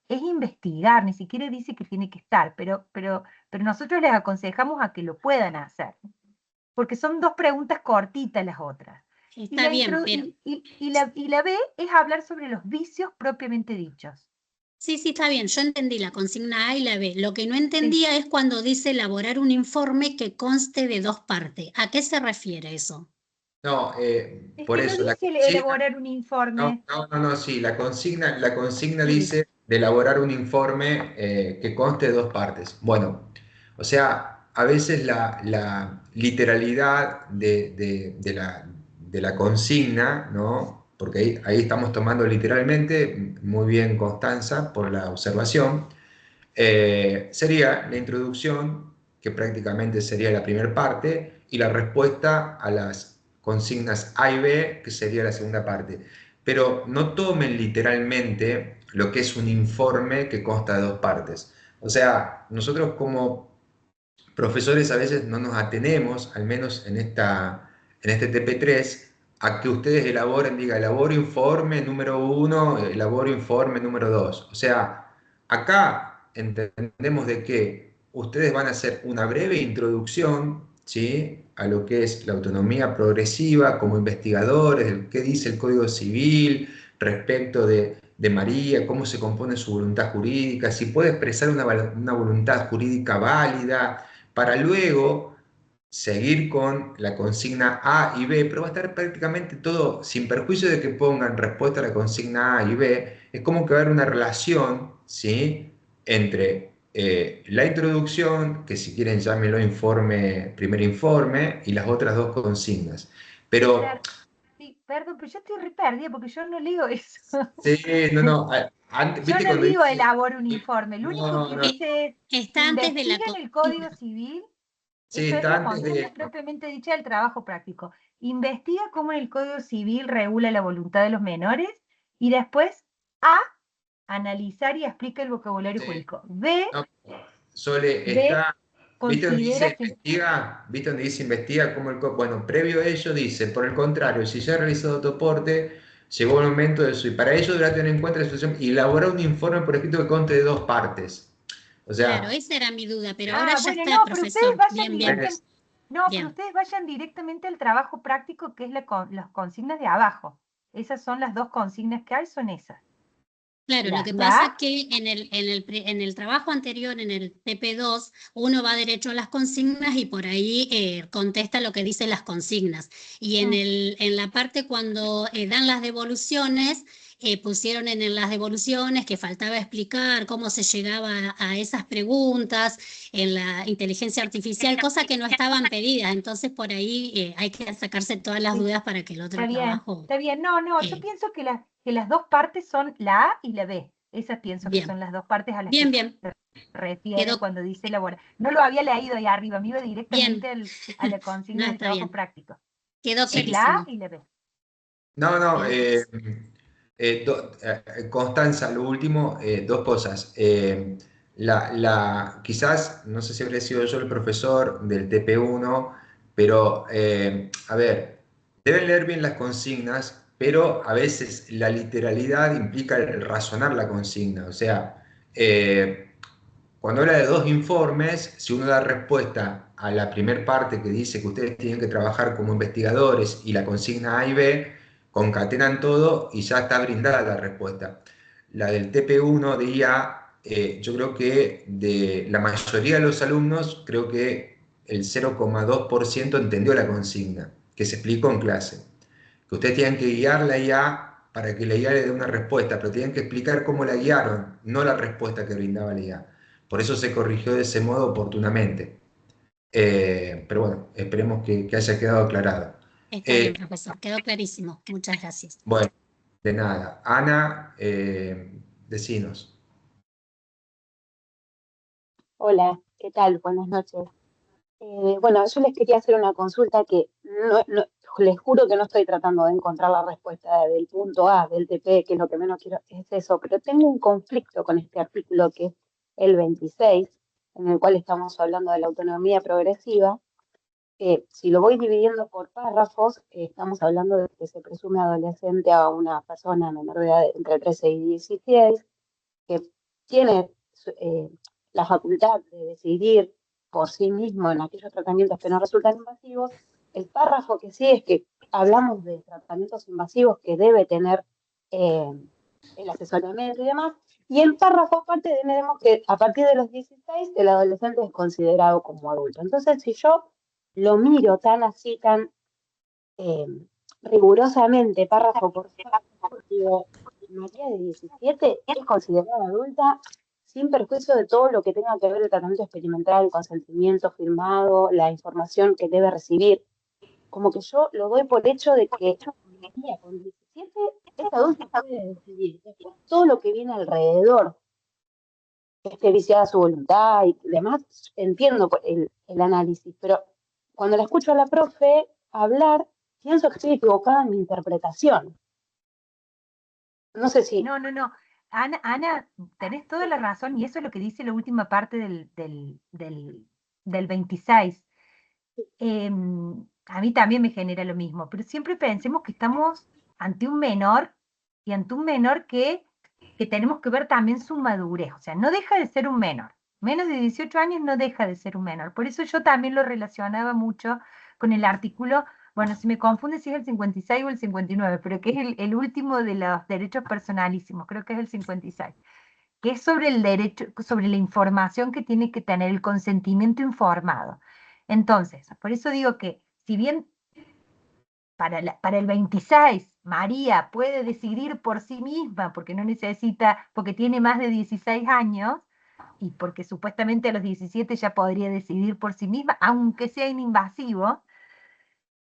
es investigar, ni siquiera dice que tiene que estar, pero nosotros les aconsejamos a que lo puedan hacer, porque son dos preguntas cortitas las otras. Y Está la, bien, pero y la B es hablar sobre los vicios propiamente dichos. sí, sí, está bien. Yo entendí la consigna A y la B. Lo que no Sí. entendía es cuando dice elaborar un informe que conste de dos partes. ¿A qué se refiere eso? no, Es por que no eso, la dice consigna, elaborar un informe. sí, la consigna Sí, dice de elaborar un informe que conste de dos partes. Bueno, o sea, a veces la literalidad de la consigna, ¿no? Porque ahí estamos tomando literalmente, muy bien Constanza, por la observación, sería la introducción, que prácticamente sería la primera parte, y la respuesta a las consignas A y B, que sería la segunda parte. Pero no tomen literalmente lo que es un informe que consta de dos partes. O sea, nosotros como profesores a veces no nos atenemos, al menos en este TP3, a que ustedes elaboren, diga, elaboro informe número 1, elaboro informe número 2. O sea, acá entendemos de que ustedes van a hacer una breve introducción, ¿sí?, a lo que es la autonomía progresiva como investigadores, qué dice el Código Civil respecto de María, cómo se compone su voluntad jurídica, si puede expresar una voluntad jurídica válida, para luego seguir con la consigna A y B, pero va a estar prácticamente todo, sin perjuicio de que pongan respuesta a la consigna A y B, es como que va a haber una relación, ¿sí?, entre la introducción, que si quieren llámenlo informe, primer informe, y las otras dos consignas. Pero, Claro, sí, perdón, pero yo estoy re perdida porque yo no leo eso. sí, no, no, antes, Yo ¿viste no cuando digo dice? elaboro un informe, lo único No, que no, Eh, dice es Está antes de la investiguen el Código consigna. Civil, sí, eso es está la antes consigna de... propiamente dicha del trabajo práctico. Investiga cómo el Código Civil regula la voluntad de los menores y después A, analizar y explica el vocabulario Sí, jurídico. B, no, Sole, B, ¿viste donde considera dice que... investiga? ¿Viste donde dice investiga? Bueno, previo a ello dice, por el contrario, si ya ha realizado tu aporte, llegó el momento de eso, y para ello deberá tener en cuenta la situación y elaborar un informe por escrito que conste de dos partes. O Claro, sea, esa era mi duda, pero ahora Ah, ya bueno, está, no, pero ustedes profesor. vayan Bien, bien, es- directamente... No, pero bien. ustedes vayan directamente al trabajo práctico, que es las consignas de abajo. Esas son las dos consignas que hay, son esas. Claro, lo La, que la pasa que en el trabajo anterior, en el TP2, uno va derecho a las consignas y por ahí contesta lo que dicen las consignas. Y mm, en la parte cuando dan las devoluciones, pusieron en las devoluciones que faltaba explicar cómo se llegaba a esas preguntas en la inteligencia artificial, cosa que no estaban pedidas. Entonces por ahí hay que sacarse todas las sí, dudas para que el otro está bien, trabajo... está bien. No, yo eh, pienso que las dos partes son la A y la B. Esas pienso que bien, son las dos partes a las que bien, bien. se refiere Quedó cuando dice elaborar. No lo había leído ahí arriba, me iba directamente bien. a la No, consigna del está trabajo bien. práctico. Quedó Es la A clarísimo. y la B. no, no, Quedó clarísimo. Constanza, lo último, dos cosas. quizás, no sé si habría sido yo el profesor del TP1, pero a ver, deben leer bien las consignas, pero a veces la literalidad implica el razonar la consigna. O sea, cuando habla de dos informes, si uno da respuesta a la primera parte que dice que ustedes tienen que trabajar como investigadores y la consigna A y B, concatenan todo y ya está brindada la respuesta. La del TP1 de IA, yo creo que de la mayoría de los alumnos, creo que el 0,2% entendió la consigna, que se explicó en clase. Que ustedes tienen que guiar la IA para que la IA le dé una respuesta, pero tienen que explicar cómo la guiaron, no la respuesta que brindaba la IA. Por eso se corrigió de ese modo oportunamente. Pero bueno, esperemos que haya quedado aclarado. Está bien, profesor, quedó clarísimo. Muchas gracias. Bueno, de nada. Ana, decinos. Hola, ¿qué tal? Buenas noches. Bueno, yo les quería hacer una consulta que les juro que no estoy tratando de encontrar la respuesta del punto A, del TP, que es lo que menos quiero, es eso, pero tengo un conflicto con este artículo que es el 26, en el cual estamos hablando de la autonomía progresiva, que si lo voy dividiendo por párrafos, estamos hablando de que se presume adolescente a una persona menor de edad entre 13 y 16, que tiene eh, la facultad de decidir por sí mismo en aquellos tratamientos que no resultan invasivos. El párrafo que sigue es que hablamos de tratamientos invasivos que debe tener el asesoramiento y demás. Y el párrafo aparte tenemos que a partir de los 16 el adolescente es considerado como adulto. Entonces, si yo lo miro tan así, tan eh, rigurosamente, párrafo por párrafo, digo, María de 17 es considerada adulta sin perjuicio de todo lo que tenga que ver el tratamiento experimental, el consentimiento firmado, la información que debe recibir. Como que yo lo doy por hecho de que María con 17 es adulta y puede decidir. Después, todo lo que viene alrededor, que esté viciada su voluntad y demás, entiendo el análisis, pero cuando la escucho a la profe hablar, pienso que estoy equivocada en mi interpretación. No sé si... No, no, no. Ana, tenés toda la razón y eso es lo que dice la última parte del 26. A mí también me genera lo mismo, pero siempre pensemos que estamos ante un menor y ante un menor que tenemos que ver también su madurez, o sea, no deja de ser un menor, menos de 18 años no deja de ser un menor. Por eso yo también lo relacionaba mucho con el artículo, bueno, si me confunde si es el 56 o el 59, pero que es el último de los derechos personalísimos, creo que es el 56, que es sobre el derecho, sobre la información que tiene que tener el consentimiento informado. Entonces, por eso digo que si bien para el 26 María puede decidir por sí misma, porque no necesita, porque tiene más de 16 años, y porque supuestamente a los 17 ya podría decidir por sí misma, aunque sea ininvasivo,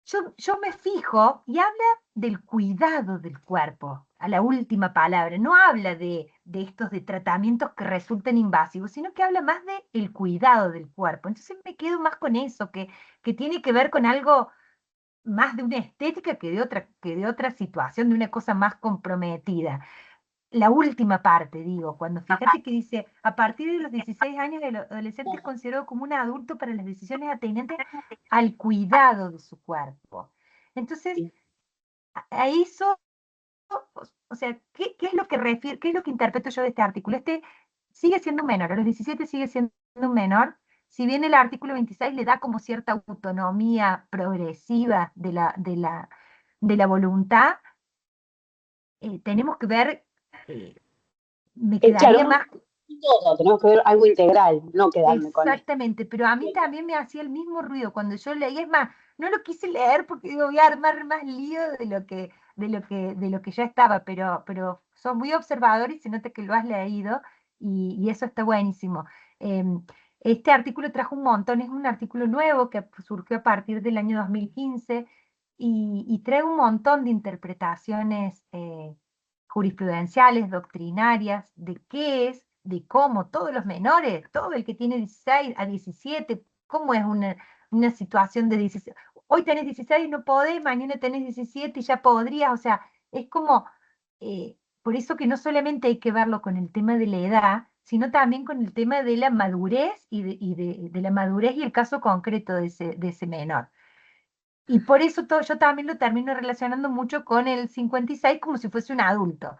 yo me fijo y habla del cuidado del cuerpo, a la última palabra. No habla de estos de tratamientos que resulten invasivos, sino que habla más del cuidado del cuerpo. Entonces me quedo más con eso, que tiene que ver con algo más de una estética que de otra situación, de una cosa más comprometida. La última parte, digo, cuando fíjate que dice, a partir de los 16 años el adolescente es considerado como un adulto para las decisiones atendientes al cuidado de su cuerpo. Entonces, a eso, o sea, ¿qué es lo que refiere, qué es lo que interpreto yo de este artículo? Este sigue siendo un menor, a los 17 sigue siendo un menor, si bien el artículo 26 le da como cierta autonomía progresiva de la voluntad, tenemos que ver, me claro, quedaría más... todo, tenemos que ver algo integral, no quedarme con esto. Exactamente, pero a mí también me hacía el mismo ruido cuando yo leía, es más, no lo quise leer porque digo, voy a armar más lío de lo que ya estaba, pero sos muy observador y se nota que lo has leído y eso está buenísimo. Em, este artículo trajo un montón, es un artículo nuevo que surgió a partir del año 2015 y trae un montón de interpretaciones jurisprudenciales, doctrinarias, de qué es, de cómo todos los menores, todo el que tiene 16 a 17, cómo es una situación de 16. Hoy tenés 16 y no podés, mañana tenés 17 y ya podrías, o sea, es como, por eso que no solamente hay que verlo con el tema de la edad, sino también con el tema de la madurez de la madurez y el caso concreto de ese menor. Y por eso yo también lo termino relacionando mucho con el 56 como si fuese un adulto,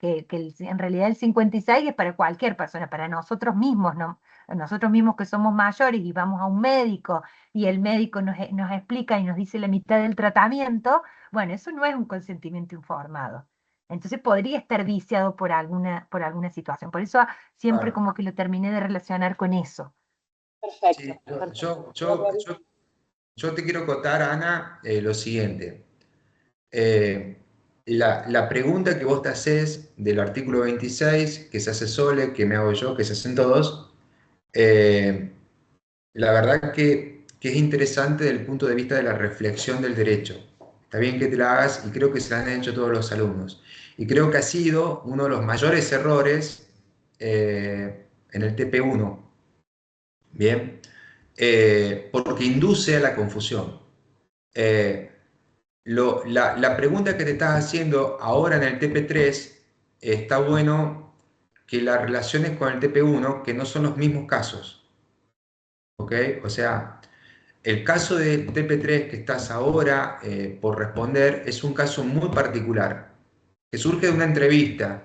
en realidad el 56 es para cualquier persona, para nosotros mismos, ¿no? Nosotros mismos que somos mayores y vamos a un médico y el médico nos explica y nos dice la mitad del tratamiento, bueno, eso no es un consentimiento informado. Entonces podría estar viciado por alguna situación. Por eso siempre Claro. como que lo terminé de relacionar con eso. Perfecto, Sí, perfecto. yo te quiero contar, Ana, lo siguiente. Eh, la pregunta que vos te haces del artículo 26, que se hace Sole, que me hago yo, que se hacen todos, eh, la verdad que es interesante desde el punto de vista de la reflexión del derecho. Está bien que te la hagas y creo que se la han hecho todos los alumnos. Y creo que ha sido uno de los mayores errores en el TP1. Bien, porque induce a la confusión. Eh, la pregunta que te estás haciendo ahora en el TP3, está bueno que la relaciones con el TP1, que no son los mismos casos. ¿Ok? O sea, el caso del TP3 que estás ahora por responder es un caso muy particular, que surge de una entrevista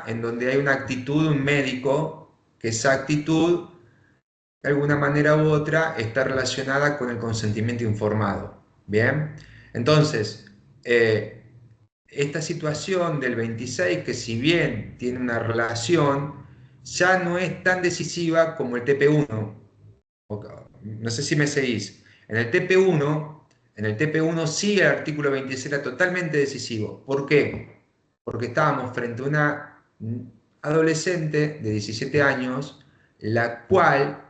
en donde hay una actitud de un médico, que esa actitud de alguna manera u otra está relacionada con el consentimiento informado. Bien, entonces, esta situación del 26, que si bien tiene una relación, ya no es tan decisiva como el TP1. No sé si me seguís. En el TP1 sí el artículo 26 era totalmente decisivo. ¿Por qué? Porque estábamos frente a una adolescente de 17 años, la cual,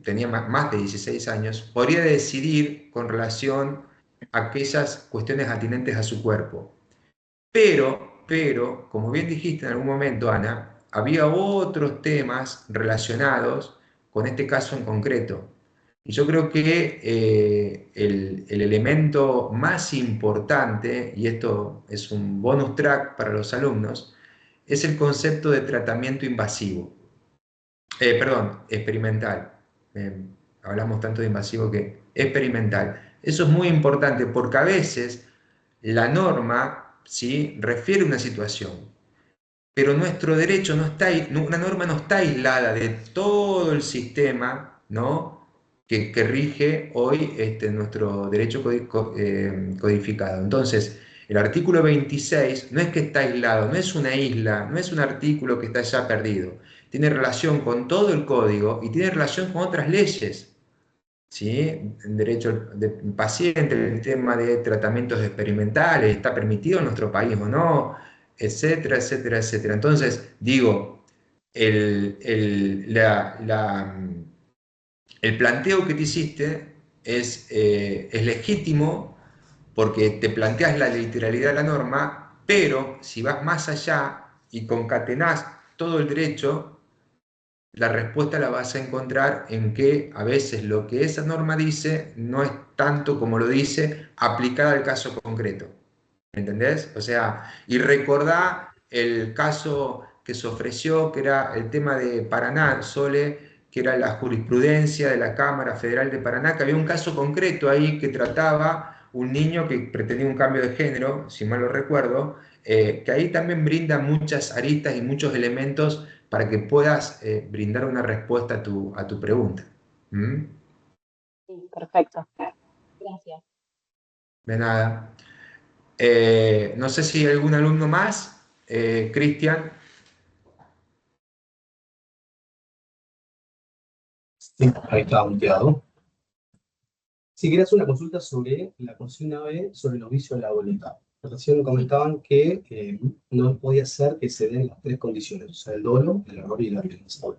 tenía más de 16 años, podría decidir con relación a aquellas cuestiones atinentes a su cuerpo. Pero, como bien dijiste en algún momento, Ana, había otros temas relacionados con este caso en concreto. Y yo creo que el elemento más importante, y esto es un bonus track para los alumnos, es el concepto de tratamiento invasivo. Perdón, experimental. Hablamos tanto de invasivo que experimental. Eso es muy importante porque a veces la norma, ¿sí?, refiere a una situación, pero nuestro derecho no está, una norma no está aislada de todo el sistema, ¿no?, que rige hoy nuestro derecho codificado. Entonces, el artículo 26 no es que está aislado, no es una isla, no es un artículo que está ya perdido. Tiene relación con todo el código y tiene relación con otras leyes. ¿Sí? El derecho del paciente, el tema de tratamientos experimentales, está permitido en nuestro país o no, etcétera, etcétera, etcétera. Entonces, digo, el planteo que te hiciste es legítimo porque te planteas la literalidad de la norma, pero si vas más allá y concatenás todo el derecho, la respuesta la vas a encontrar en que a veces lo que esa norma dice no es tanto como lo dice aplicada al caso concreto. ¿Entendés? O sea, y recordá el caso que se ofreció, que era el tema de Paraná, Sole, que era la jurisprudencia de la Cámara Federal de Paraná, que había un caso concreto ahí que trataba un niño que pretendía un cambio de género, si mal lo recuerdo, que ahí también brinda muchas aristas y muchos elementos para que puedas brindar una respuesta a tu pregunta. ¿Mm? Sí, perfecto. Gracias. De nada. No sé si hay algún alumno más. Cristian. Sí, ahí está muteado. Si querías una consulta sobre la consigna B, sobre los vicios de la voluntad. Recién comentaban que no podía ser que se den las tres condiciones, o sea, el dolo, el error y la violencia.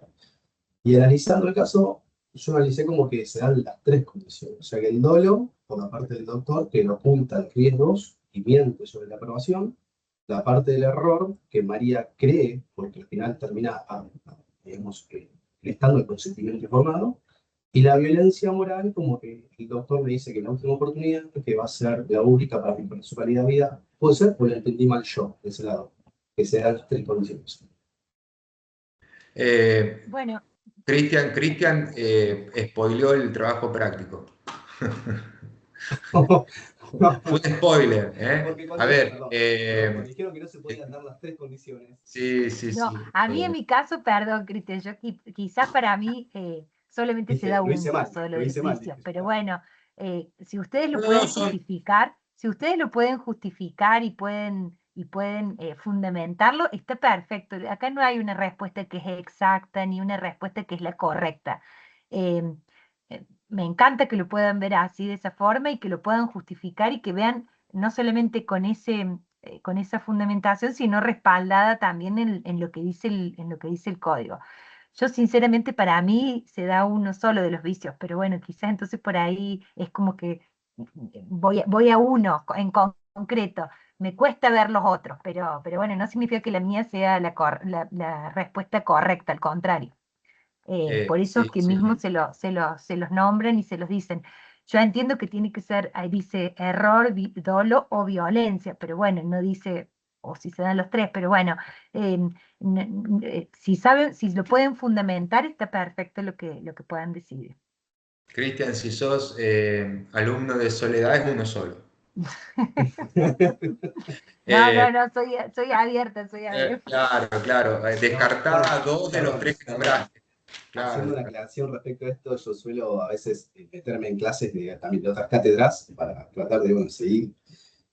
Y analizando el caso, yo analicé como que se dan las tres condiciones. O sea, que el dolo, por la parte del doctor, que no oculta riesgos y miente sobre la aprobación. La parte del error, que María cree, porque al final termina, digamos, estando el consentimiento informado. Y la violencia moral, como que el doctor le dice que la última oportunidad, que va a ser la única para su calidad de vida, puede ser, o lo entendí mal yo, de ese lado, que se dan las tres condiciones. Bueno, Cristian spoileó el trabajo práctico. Fue un spoiler, ¿eh? Porque A cuando, ver, perdón, cuando dijeron que no se podían dar las tres condiciones. sí, sí, no, sí. a mí en mi caso, perdón, Cristian, yo quizás para mí solamente se Dije, da un caso de lo lo de los hice mal, vicios, dije yo. pero bueno, si ustedes lo No, no, pueden justificar, si ustedes lo pueden justificar y pueden fundamentarlo, está perfecto. Acá no hay una respuesta que es exacta ni una respuesta que es la correcta. Em, Me encanta que lo puedan ver así de esa forma y que lo puedan justificar y que vean no solamente con esa fundamentación, sino respaldada también en lo que dice el código. Yo sinceramente para mí se da uno solo de los vicios, pero bueno, quizás entonces por ahí es como que voy a uno concreto. Me cuesta ver los otros, pero bueno, no significa que la mía sea la respuesta correcta, al contrario. Por eso sí, que sí. mismo se los nombran y se los dicen. Yo entiendo que tiene que ser, ahí dice error, dolo o violencia, pero bueno, no dice, o si se dan los tres, pero bueno, si saben, si lo pueden fundamentar, está perfecto lo que puedan decidir. Cristian, si sos alumno de Soledad, es uno solo. No, Eh, no, no, soy abierta, soy abierta. claro, claro. No, Descartada bueno, dos de los perdón, tres que perdón. nombraste. Haciendo Claro, una aclaración respecto a esto, yo suelo a veces meterme en clases también de otras cátedras para tratar de, bueno, seguir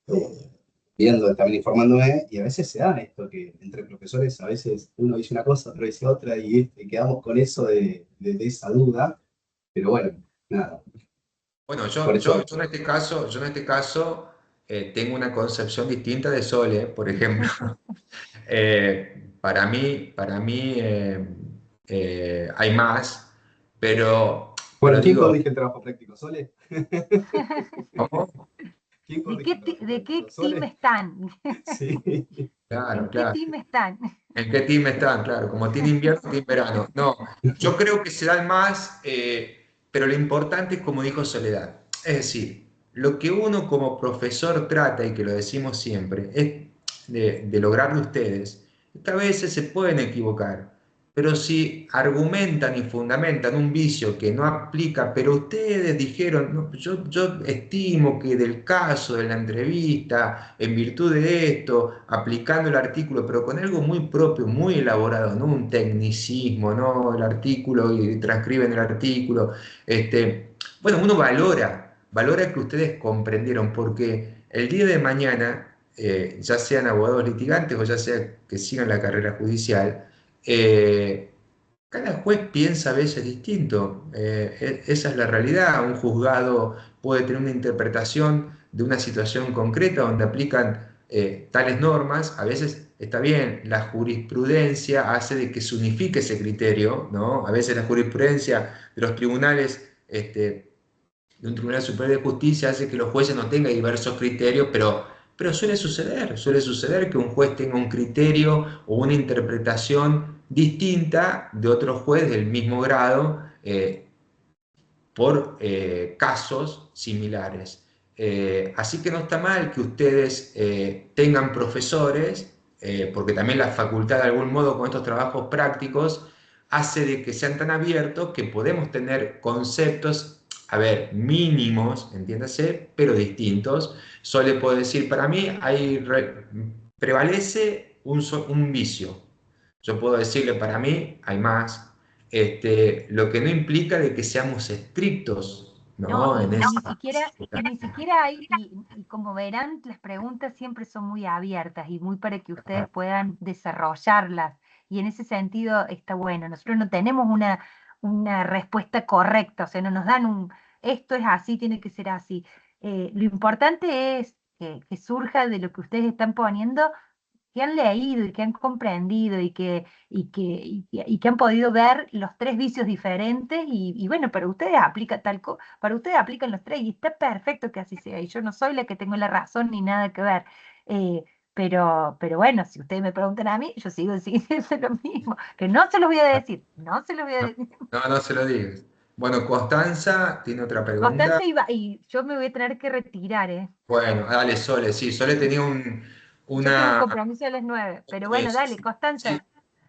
eh, viendo, también informándome, y a veces se da esto, que entre profesores a veces uno dice una cosa, otro dice otra, y quedamos con eso de esa duda, pero bueno, nada, bueno, por eso, yo en este caso tengo una concepción distinta de Sole, por ejemplo. Para mí hay más, pero bueno, ¿quién digo, corrige el trabajo práctico? ¿Sole? ¿cómo? ¿Quién ¿De corrige qué, el trabajo de qué práctico? team ¿Sole? están? Sí. Claro, ¿En qué claro. team están? ¿En qué team están? Claro, como team invierno, team verano. No, yo creo que se dan más, pero lo importante es como dijo Soledad. Es decir, lo que uno como profesor trata, y que lo decimos siempre, es de lograr de ustedes, es que a veces se pueden equivocar, pero si argumentan y fundamentan un vicio que no aplica, pero ustedes dijeron, no, yo estimo que del caso de la entrevista, en virtud de esto, aplicando el artículo, pero con algo muy propio, muy elaborado, no un tecnicismo, no el artículo y transcriben el artículo. Bueno, uno valora que ustedes comprendieron, porque el día de mañana, ya sean abogados litigantes o ya sea que sigan la carrera judicial, cada juez piensa a veces distinto. Esa es la realidad. Un juzgado puede tener una interpretación de una situación concreta donde aplican tales normas. A veces está bien, la jurisprudencia hace de que se unifique ese criterio, ¿no? A veces la jurisprudencia de los tribunales, de un Tribunal Superior de Justicia hace que los jueces no tengan diversos criterios, pero suele suceder que un juez tenga un criterio o una interpretación distinta de otro juez del mismo grado por casos similares. Así que no está mal que ustedes tengan profesores, porque también la facultad de algún modo con estos trabajos prácticos hace de que sean tan abiertos que podemos tener conceptos, a ver, mínimos, entiéndase, pero distintos. Solo puedo decir, para mí prevalece un vicio. Yo puedo decirle, para mí hay más, lo que no implica de que seamos estrictos, No, ¿no? y, En y ni esa. siquiera, y ni siquiera hay, y como verán, las preguntas siempre son muy abiertas y muy para que ustedes puedan desarrollarlas. Y en ese sentido está bueno. Nosotros no tenemos una respuesta correcta, o sea, no nos dan esto es así, tiene que ser así. Lo importante es que surja de lo que ustedes están poniendo, que han leído y que han comprendido y que han podido ver los tres vicios diferentes y bueno, para ustedes aplican los tres y está perfecto que así sea y yo no soy la que tengo la razón ni nada que ver. eh, pero bueno, si ustedes me preguntan a mí, yo sigo diciendo lo mismo, que no se los voy a decir, no se los voy a No, decir. no, no se lo digas. Bueno, Constanza tiene otra pregunta. Constanza y yo me voy a tener que retirar, ¿eh? Bueno, dale, Sole, sí, Sole tenía Yo tengo un una. compromiso a las 9, pero bueno, dale, Sí, Constanza.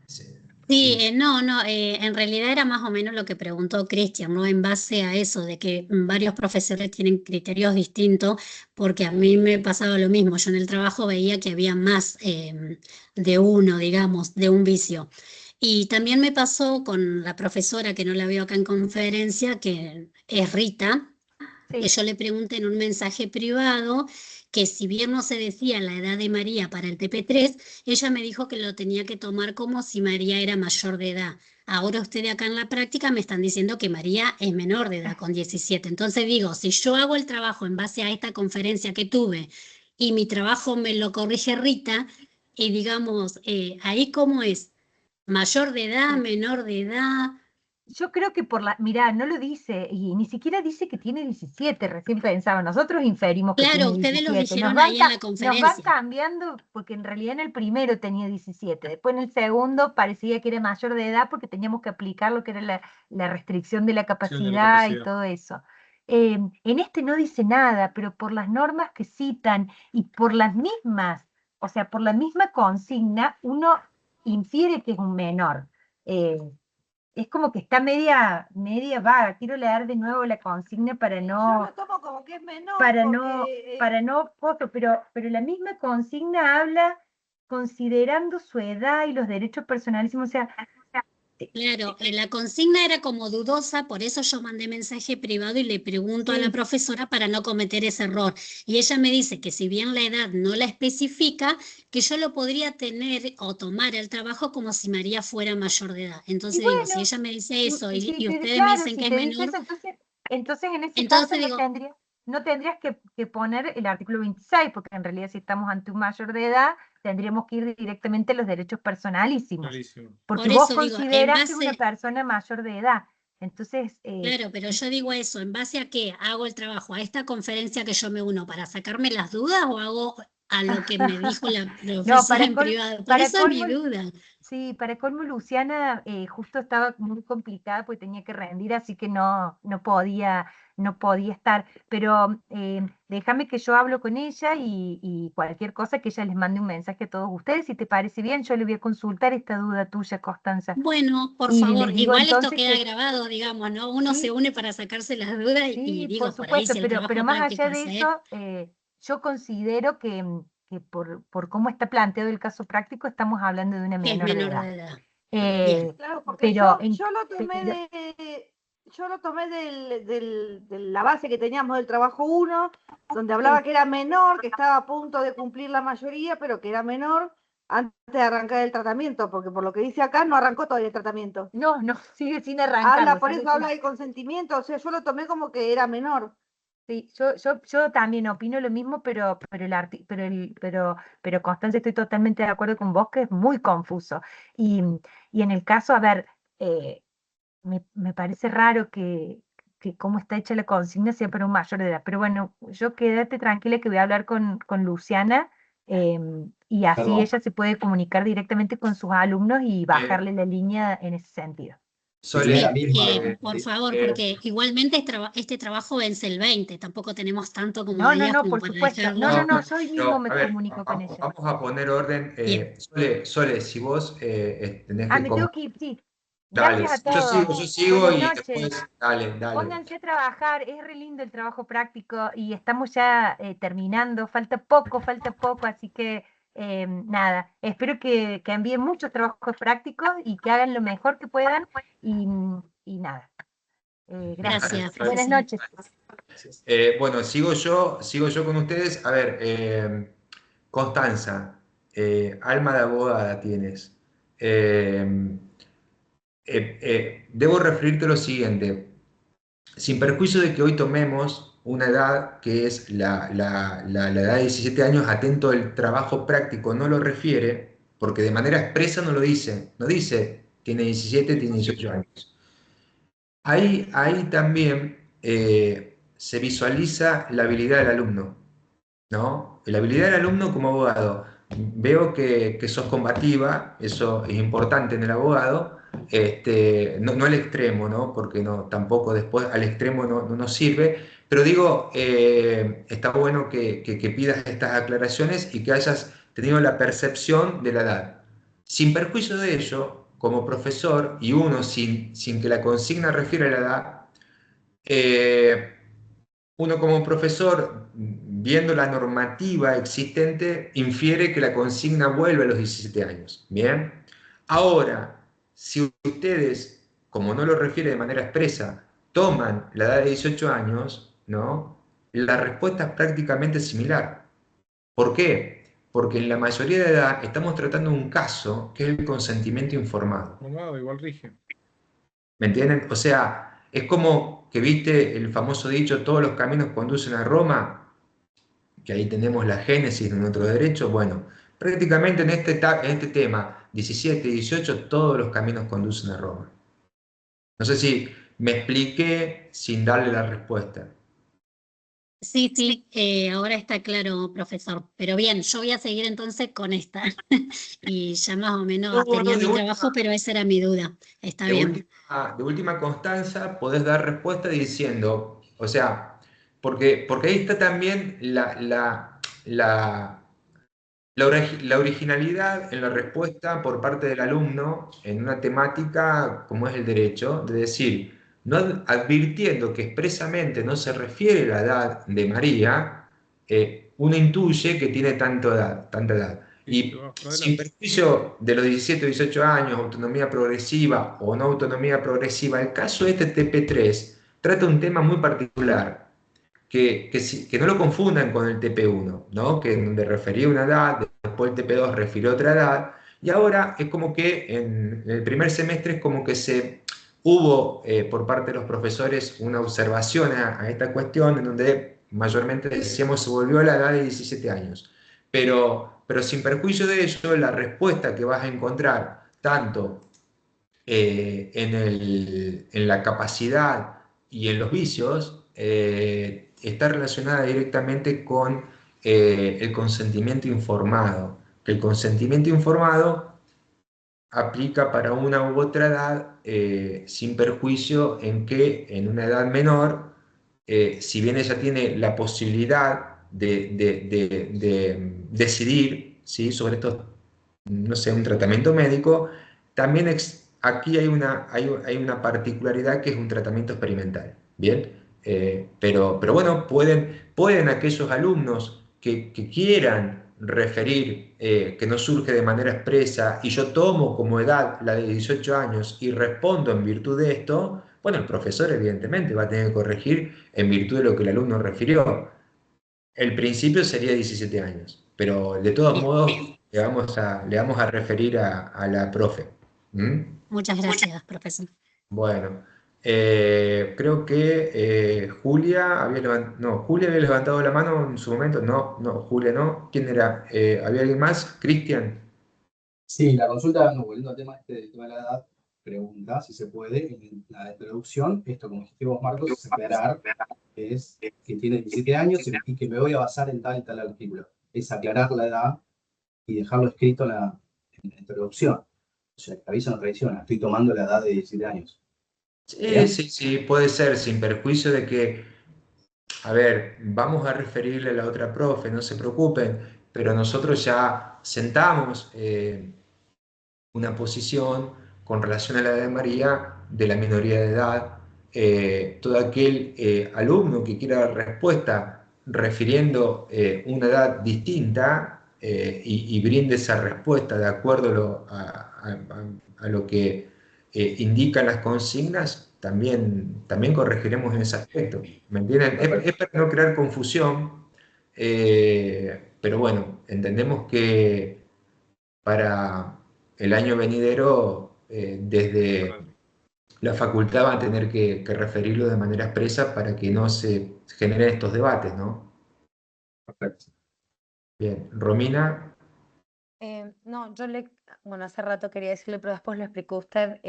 sí. Sí, no, en realidad era más o menos lo que preguntó Cristian, ¿no? En base a eso, de que varios profesores tienen criterios distintos, porque a mí me pasaba lo mismo. Yo en el trabajo veía que había más de uno, digamos, de un vicio. Y también me pasó con la profesora, que no la veo acá en conferencia, que es Rita, que Sí. yo le pregunté en un mensaje privado que si bien no se decía la edad de María para el TP3, ella me dijo que lo tenía que tomar como si María era mayor de edad. Ahora ustedes acá en la práctica me están diciendo que María es menor de edad, con 17. Entonces digo, si yo hago el trabajo en base a esta conferencia que tuve y mi trabajo me lo corrige Rita, y digamos, ahí cómo es, mayor de edad, Sí. menor de edad. Yo creo que mirá, no lo dice, y ni siquiera dice que tiene 17, recién pensaba, nosotros inferimos que Claro, tiene ustedes lo 17, dijeron ahí en la nos van conferencia. cambiando, porque en realidad en el primero tenía 17, después en el segundo parecía que era mayor de edad porque teníamos que aplicar lo que era la restricción de la capacidad y todo eso. En este no dice nada, pero por las normas que citan y por las mismas, o sea, por la misma consigna, uno infiere que es un menor. Eh, es como que está media vaga. Quiero leer de nuevo la consigna para Yo no, lo tomo como que es menor para no, porque para no, pero la misma consigna habla considerando su edad y los derechos personalísimos. O sea, eh, Claro, la consigna era como dudosa, por eso yo mandé mensaje privado y le pregunto a la sí, profesora para no cometer ese error. Y ella me dice que si bien la edad no la especifica, que yo lo podría tener o tomar el trabajo como si María fuera mayor de edad. y Entonces digo, si bueno, ella me dice eso y sí, ustedes me claro, dicen si que es te dice menor, eso, entonces en ese caso entonces digo, no tendrías que poner el artículo 26, porque en realidad si estamos ante un mayor de edad, tendríamos que ir directamente a los derechos personalísimos, porque por vos eso digo, en consideras que es una base, persona mayor de edad. Entonces, claro, pero yo digo eso, ¿en base a qué hago el trabajo? ¿A esta conferencia que yo me uno para sacarme las dudas o hago a lo que me dijo la no, profesora en privado? Por para eso es mi colmo, duda. sí, para colmo Luciana justo estaba muy complicada porque tenía que rendir, así que no podía estar. Pero déjame que yo hablo con ella y cualquier cosa que ella les mande un mensaje a todos ustedes. Si te parece bien, yo le voy a consultar esta duda tuya, Constanza. Bueno, por Y les favor, digo igual esto entonces queda que grabado, digamos, ¿no? Uno se sí, une para sacarse las dudas y sí, por digo, por ahí supuesto, si el pero trabajo más práctico allá de hacer eso, yo considero que por cómo está planteado el caso práctico, estamos hablando de una es menor de menor edad. de edad. Bien. Eh, claro, porque pero, yo lo tomé pero de la base que teníamos del trabajo uno, donde sí, hablaba que era menor, que estaba a punto de cumplir la mayoría, pero que era menor antes de arrancar el tratamiento, porque por lo que dice acá no arrancó todavía el tratamiento. no, sigue sin arrancarlo, Por sigue eso sin. habla de consentimiento, o sea, yo lo tomé como que era menor. Sí, yo también opino lo mismo, pero Constancia, estoy totalmente de acuerdo con vos que es muy confuso. Y, y en el caso, a ver, eh, me parece raro que cómo está hecha la consigna sea para un mayor de edad. Pero bueno, yo quédate tranquila que voy a hablar con Luciana, y así Perdón. ella se puede comunicar directamente con sus alumnos y Eh, bajarle la línea en ese sentido. Si tenés la Sole, Sí, misma, por favor, porque igualmente este trabajo vence el 20, tampoco tenemos tanto como No, no, días no, como por para supuesto. No, no, no, dejarlo no, yo hoy mismo pero, me a ver, comunico con ella. vamos a poner orden. bien. Sole, si vos tenés Ah, que me tengo que ir, sí. dale, Gracias a yo todos. sigo Buenas y noches. después, dale. Pónganse a trabajar, es re lindo el trabajo práctico y estamos ya terminando, falta poco, así que nada, espero que envíen muchos trabajos prácticos y que hagan lo mejor que puedan y nada, gracias. Gracias, Buenas profesor. noches. Bueno, sigo yo con ustedes. A ver, Constanza, alma de abogada tienes. Eh, Debo referirte lo siguiente. Sin perjuicio de que hoy tomemos una edad que es la edad de 17 años, atento el trabajo práctico no lo refiere, porque de manera expresa no lo dice, no dice tiene 17, tiene 18 años. Ahí también se visualiza la habilidad del alumno, ¿no? La habilidad del alumno como abogado. Veo que sos combativa, eso es importante en el abogado, no al extremo, ¿no? Porque no, tampoco después al extremo no nos sirve, pero digo, está bueno que pidas estas aclaraciones y que hayas tenido la percepción de la edad. Sin perjuicio de ello, como profesor, y uno sin que la consigna refiera a la edad, uno como profesor, viendo la normativa existente, infiere que la consigna vuelve a los 17 años. Bien. Ahora, si ustedes, como no lo refiere de manera expresa, toman la edad de 18 años, ¿no? La respuesta es prácticamente similar. ¿Por qué? Porque en la mayoría de edad estamos tratando un caso que es el consentimiento informado. Igual rige. ¿Me entienden? O sea, es como que viste el famoso dicho, todos los caminos conducen a Roma, que ahí tenemos la génesis de nuestro derecho. Bueno, prácticamente en este tema, 17 y 18, todos los caminos conducen a Roma. No sé si me expliqué sin darle la respuesta. Sí, ahora está claro, profesor. Pero bien, yo voy a seguir entonces con esta. Y ya más o menos tenía mi trabajo, pero esa era mi duda. Está bien. De última constancia, podés dar respuesta diciendo, o sea, porque ahí está también la originalidad en la respuesta por parte del alumno en una temática como es el derecho, de decir, no advirtiendo que expresamente no se refiere a la edad de María, uno intuye que tiene tanta edad. Y sin perjuicio de los 17 o 18 años, autonomía progresiva o no autonomía progresiva, el caso de este TP3 trata un tema muy particular que no lo confundan con el TP1, ¿no? Que donde refería una edad, después el TP2 refirió otra edad, y ahora es como que en el primer semestre es como que hubo por parte de los profesores una observación a esta cuestión en donde mayormente decíamos se volvió a la edad de 17 años. Pero sin perjuicio de ello, la respuesta que vas a encontrar tanto en la capacidad y en los vicios, está relacionada directamente con el consentimiento informado. Que el consentimiento informado aplica para una u otra edad sin perjuicio en que en una edad menor, si bien ella tiene la posibilidad de decidir, ¿sí? Sobre esto, no sé, un tratamiento médico, también aquí hay una particularidad que es un tratamiento experimental, ¿bien? Pero bueno, pueden aquellos alumnos que quieran referir, que no surge de manera expresa, y yo tomo como edad la de 18 años y respondo en virtud de esto, bueno, el profesor evidentemente va a tener que corregir en virtud de lo que el alumno refirió. El principio sería 17 años, pero de todos Bien. modos le vamos a referir a la profe. ¿Mm? Muchas gracias, profesor. Bueno, creo que Julia había levantado la mano en su momento. No, Julia no. ¿Quién era? ¿Había alguien más? ¿Cristian? Sí, la consulta, no, volviendo al tema, del tema de la edad, pregunta si se puede, en la introducción, esto como dijiste vos, Marcos, es aclarar que es que tiene 17 años y que me voy a basar en tal y tal artículo. Es aclarar la edad y dejarlo escrito en la introducción. O sea, que aviso no traiciona, estoy tomando la edad de 17 años. Sí, puede ser, sin perjuicio de que, a ver, vamos a referirle a la otra profe, no se preocupen, pero nosotros ya sentamos una posición con relación a la edad de María de la minoría de edad. Todo aquel alumno que quiera dar respuesta refiriendo una edad distinta y brinde esa respuesta de acuerdo a lo que indican las consignas, también corregiremos en ese aspecto. ¿Me entienden? Es para no crear confusión, pero bueno, entendemos que para el año venidero, desde la facultad va a tener que referirlo de manera expresa para que no se generen estos debates, ¿no? Perfecto. Bien, Romina. No, bueno, hace rato quería decirle, pero después lo explicó usted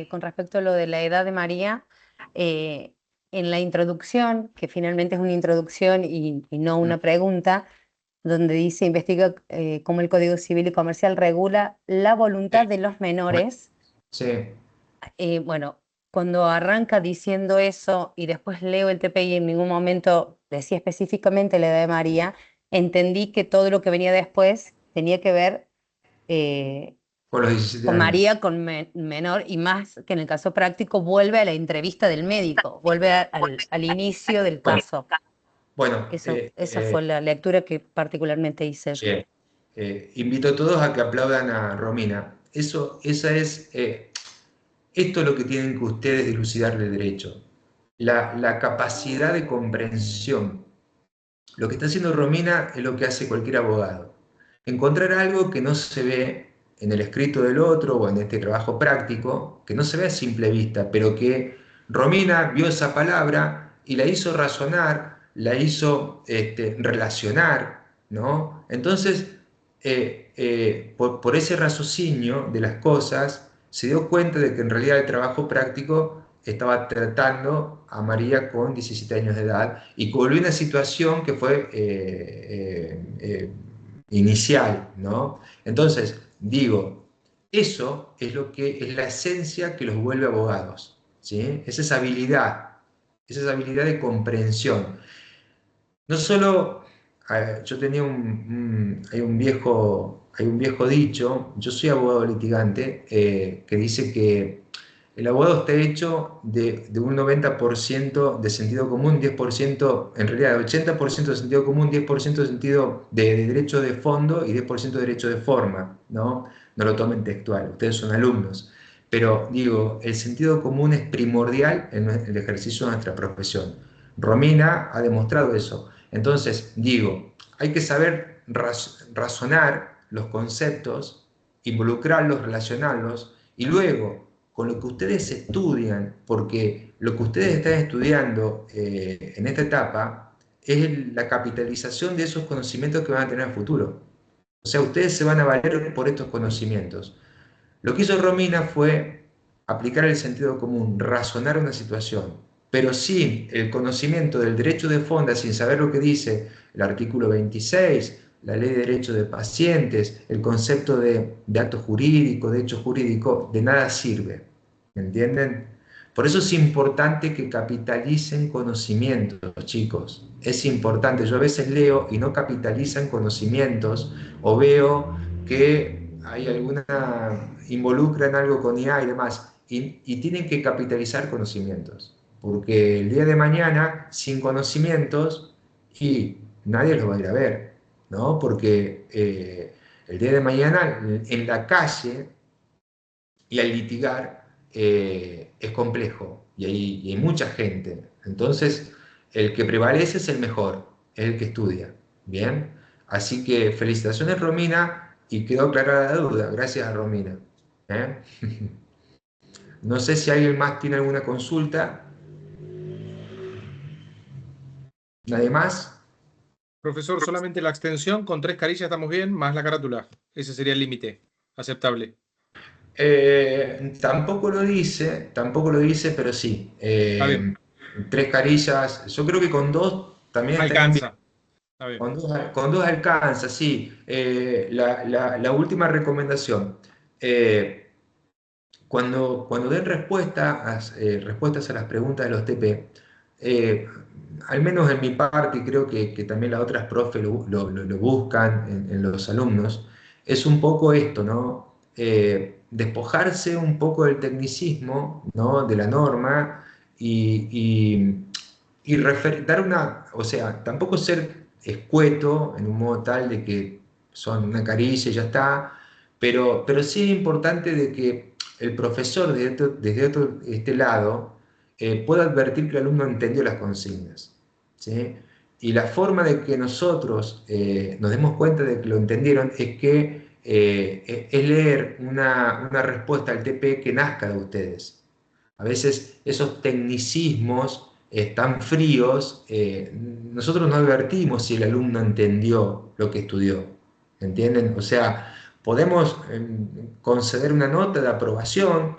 con respecto a lo de la edad de María. En la introducción, que finalmente es una introducción y no una pregunta, donde dice, investiga cómo el Código Civil y Comercial regula la voluntad de los menores. Sí. Bueno, cuando arranca diciendo eso y después leo el TP y en ningún momento decía específicamente la edad de María, entendí que todo lo que venía después tenía que ver Con los 17 con años. María con menor, y más que en el caso práctico vuelve a la entrevista del médico, vuelve al inicio del Bueno, caso. bueno, Esa fue la lectura que particularmente hice yo. bien. Invito a todos a que aplaudan a Romina. Esto es lo que tienen que ustedes dilucidar de derecho. La capacidad de comprensión. Lo que está haciendo Romina es lo que hace cualquier abogado. Encontrar algo que no se ve en el escrito del otro o en este trabajo práctico, que no se ve a simple vista, pero que Romina vio esa palabra y la hizo razonar, la hizo relacionar, ¿no? Entonces, por ese raciocinio de las cosas, se dio cuenta de que en realidad el trabajo práctico estaba tratando a María con 17 años de edad y volvió a una situación que fue inicial, ¿no? Entonces, digo, eso es lo que es la esencia que los vuelve abogados, ¿sí? Es esa habilidad de comprensión. No solo, yo tenía hay un viejo dicho, yo soy abogado litigante, que dice que el abogado está hecho de un 90% de sentido común, 10%, en realidad 80% de sentido común, 10% de sentido de derecho de fondo y 10% de derecho de forma, ¿no? No lo tomen textual, ustedes son alumnos. Pero digo, el sentido común es primordial en el ejercicio de nuestra profesión. Romina ha demostrado eso. Entonces, digo, hay que saber razonar los conceptos, involucrarlos, relacionarlos, y luego, con lo que ustedes estudian, porque lo que ustedes están estudiando en esta etapa es la capitalización de esos conocimientos que van a tener en el futuro. O sea, ustedes se van a valer por estos conocimientos. Lo que hizo Romina fue aplicar el sentido común, razonar una situación, pero sin el conocimiento del derecho de fondo, sin saber lo que dice el artículo 26, la ley de derecho de pacientes, el concepto de acto jurídico, de hecho jurídico, de nada sirve. ¿Me entienden? Por eso es importante que capitalicen conocimientos, chicos. Es importante. Yo a veces leo y no capitalizan conocimientos o veo que hay involucran algo con IA y demás, y tienen que capitalizar conocimientos, porque el día de mañana, sin conocimientos, y nadie los va a ir a ver, ¿no? Porque el día de mañana, en la calle y al litigar, es complejo, y hay mucha gente. Entonces, el que prevalece es el mejor, es el que estudia, ¿bien? Así que felicitaciones, Romina, y quedó aclarada la duda. Gracias a Romina. ¿eh? No sé si alguien más tiene alguna consulta. ¿Nadie más? Profesor, solamente la extensión con 3 carillas estamos bien, más la carátula. Ese sería el límite aceptable. Tampoco lo dice, pero sí. Está bien. 3 carillas, yo creo que con 2 también está bien. Alcanza. Está bien. Con dos alcanza, sí. La última recomendación. Cuando den respuestas a las preguntas de los TP, al menos en mi parte, y creo que también las otras profes lo buscan en los alumnos, es un poco esto, ¿no? Despojarse un poco del tecnicismo, ¿no? De la norma y dar o sea, tampoco ser escueto en un modo tal de que son una caricia y ya está, pero sí es importante de que el profesor desde este lado pueda advertir que el alumno entendió las consignas, ¿sí? Y la forma de que nosotros nos demos cuenta de que lo entendieron es que es leer una respuesta al TP que nazca de ustedes. A veces esos tecnicismos tan fríos, nosotros no advertimos si el alumno entendió lo que estudió, ¿entienden? O sea, podemos conceder una nota de aprobación,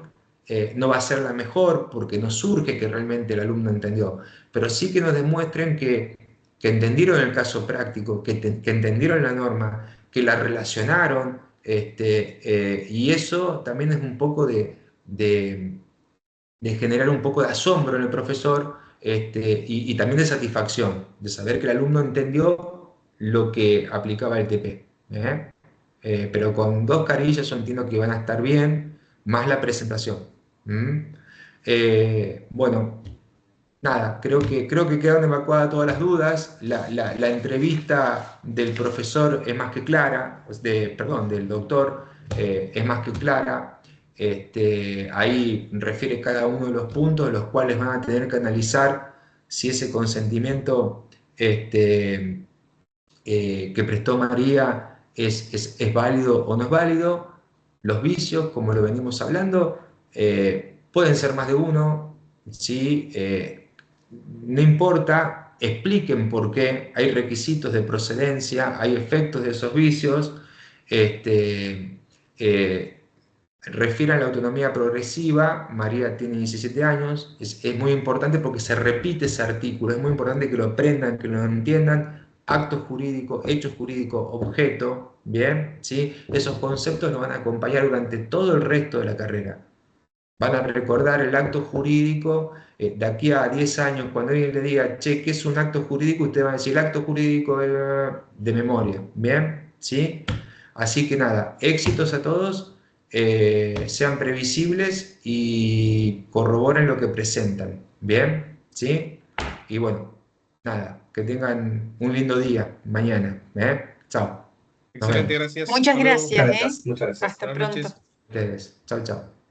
no va a ser la mejor porque no surge que realmente el alumno entendió, pero sí que nos demuestren que entendieron el caso práctico, que entendieron la norma, que la relacionaron, y eso también es un poco de generar un poco de asombro en el profesor, y también de satisfacción, de saber que el alumno entendió lo que aplicaba el TP. ¿eh? pero con 2 carillas yo entiendo que van a estar bien, más la presentación. Bueno, nada, creo que quedaron evacuadas todas las dudas. La entrevista del profesor es más que clara, perdón, del doctor es más que clara. Ahí refiere cada uno de los puntos, los cuales van a tener que analizar si ese consentimiento que prestó María es válido o no es válido. Los vicios, como lo venimos hablando, pueden ser más de uno, ¿sí? No importa, expliquen por qué, hay requisitos de procedencia, hay efectos de esos vicios, refieran a la autonomía progresiva. María tiene 17 años, es muy importante porque se repite ese artículo, es muy importante que lo aprendan, que lo entiendan. Acto jurídico, hecho jurídico, objeto, ¿bien? ¿Sí? Esos conceptos nos van a acompañar durante todo el resto de la carrera. Van a recordar el acto jurídico de aquí a 10 años, cuando alguien le diga, che, ¿qué es un acto jurídico? Usted va a decir, el acto jurídico de memoria, ¿bien? ¿Sí? Así que nada, éxitos a todos, sean previsibles y corroboren lo que presentan, ¿bien? ¿Sí? Y bueno, nada, que tengan un lindo día mañana, Chao. Nos Excelente, vemos. gracias. Muchas Hasta luego. gracias, Muchas gracias. Hasta Buenas pronto. noches. Ustedes. Chao, chao.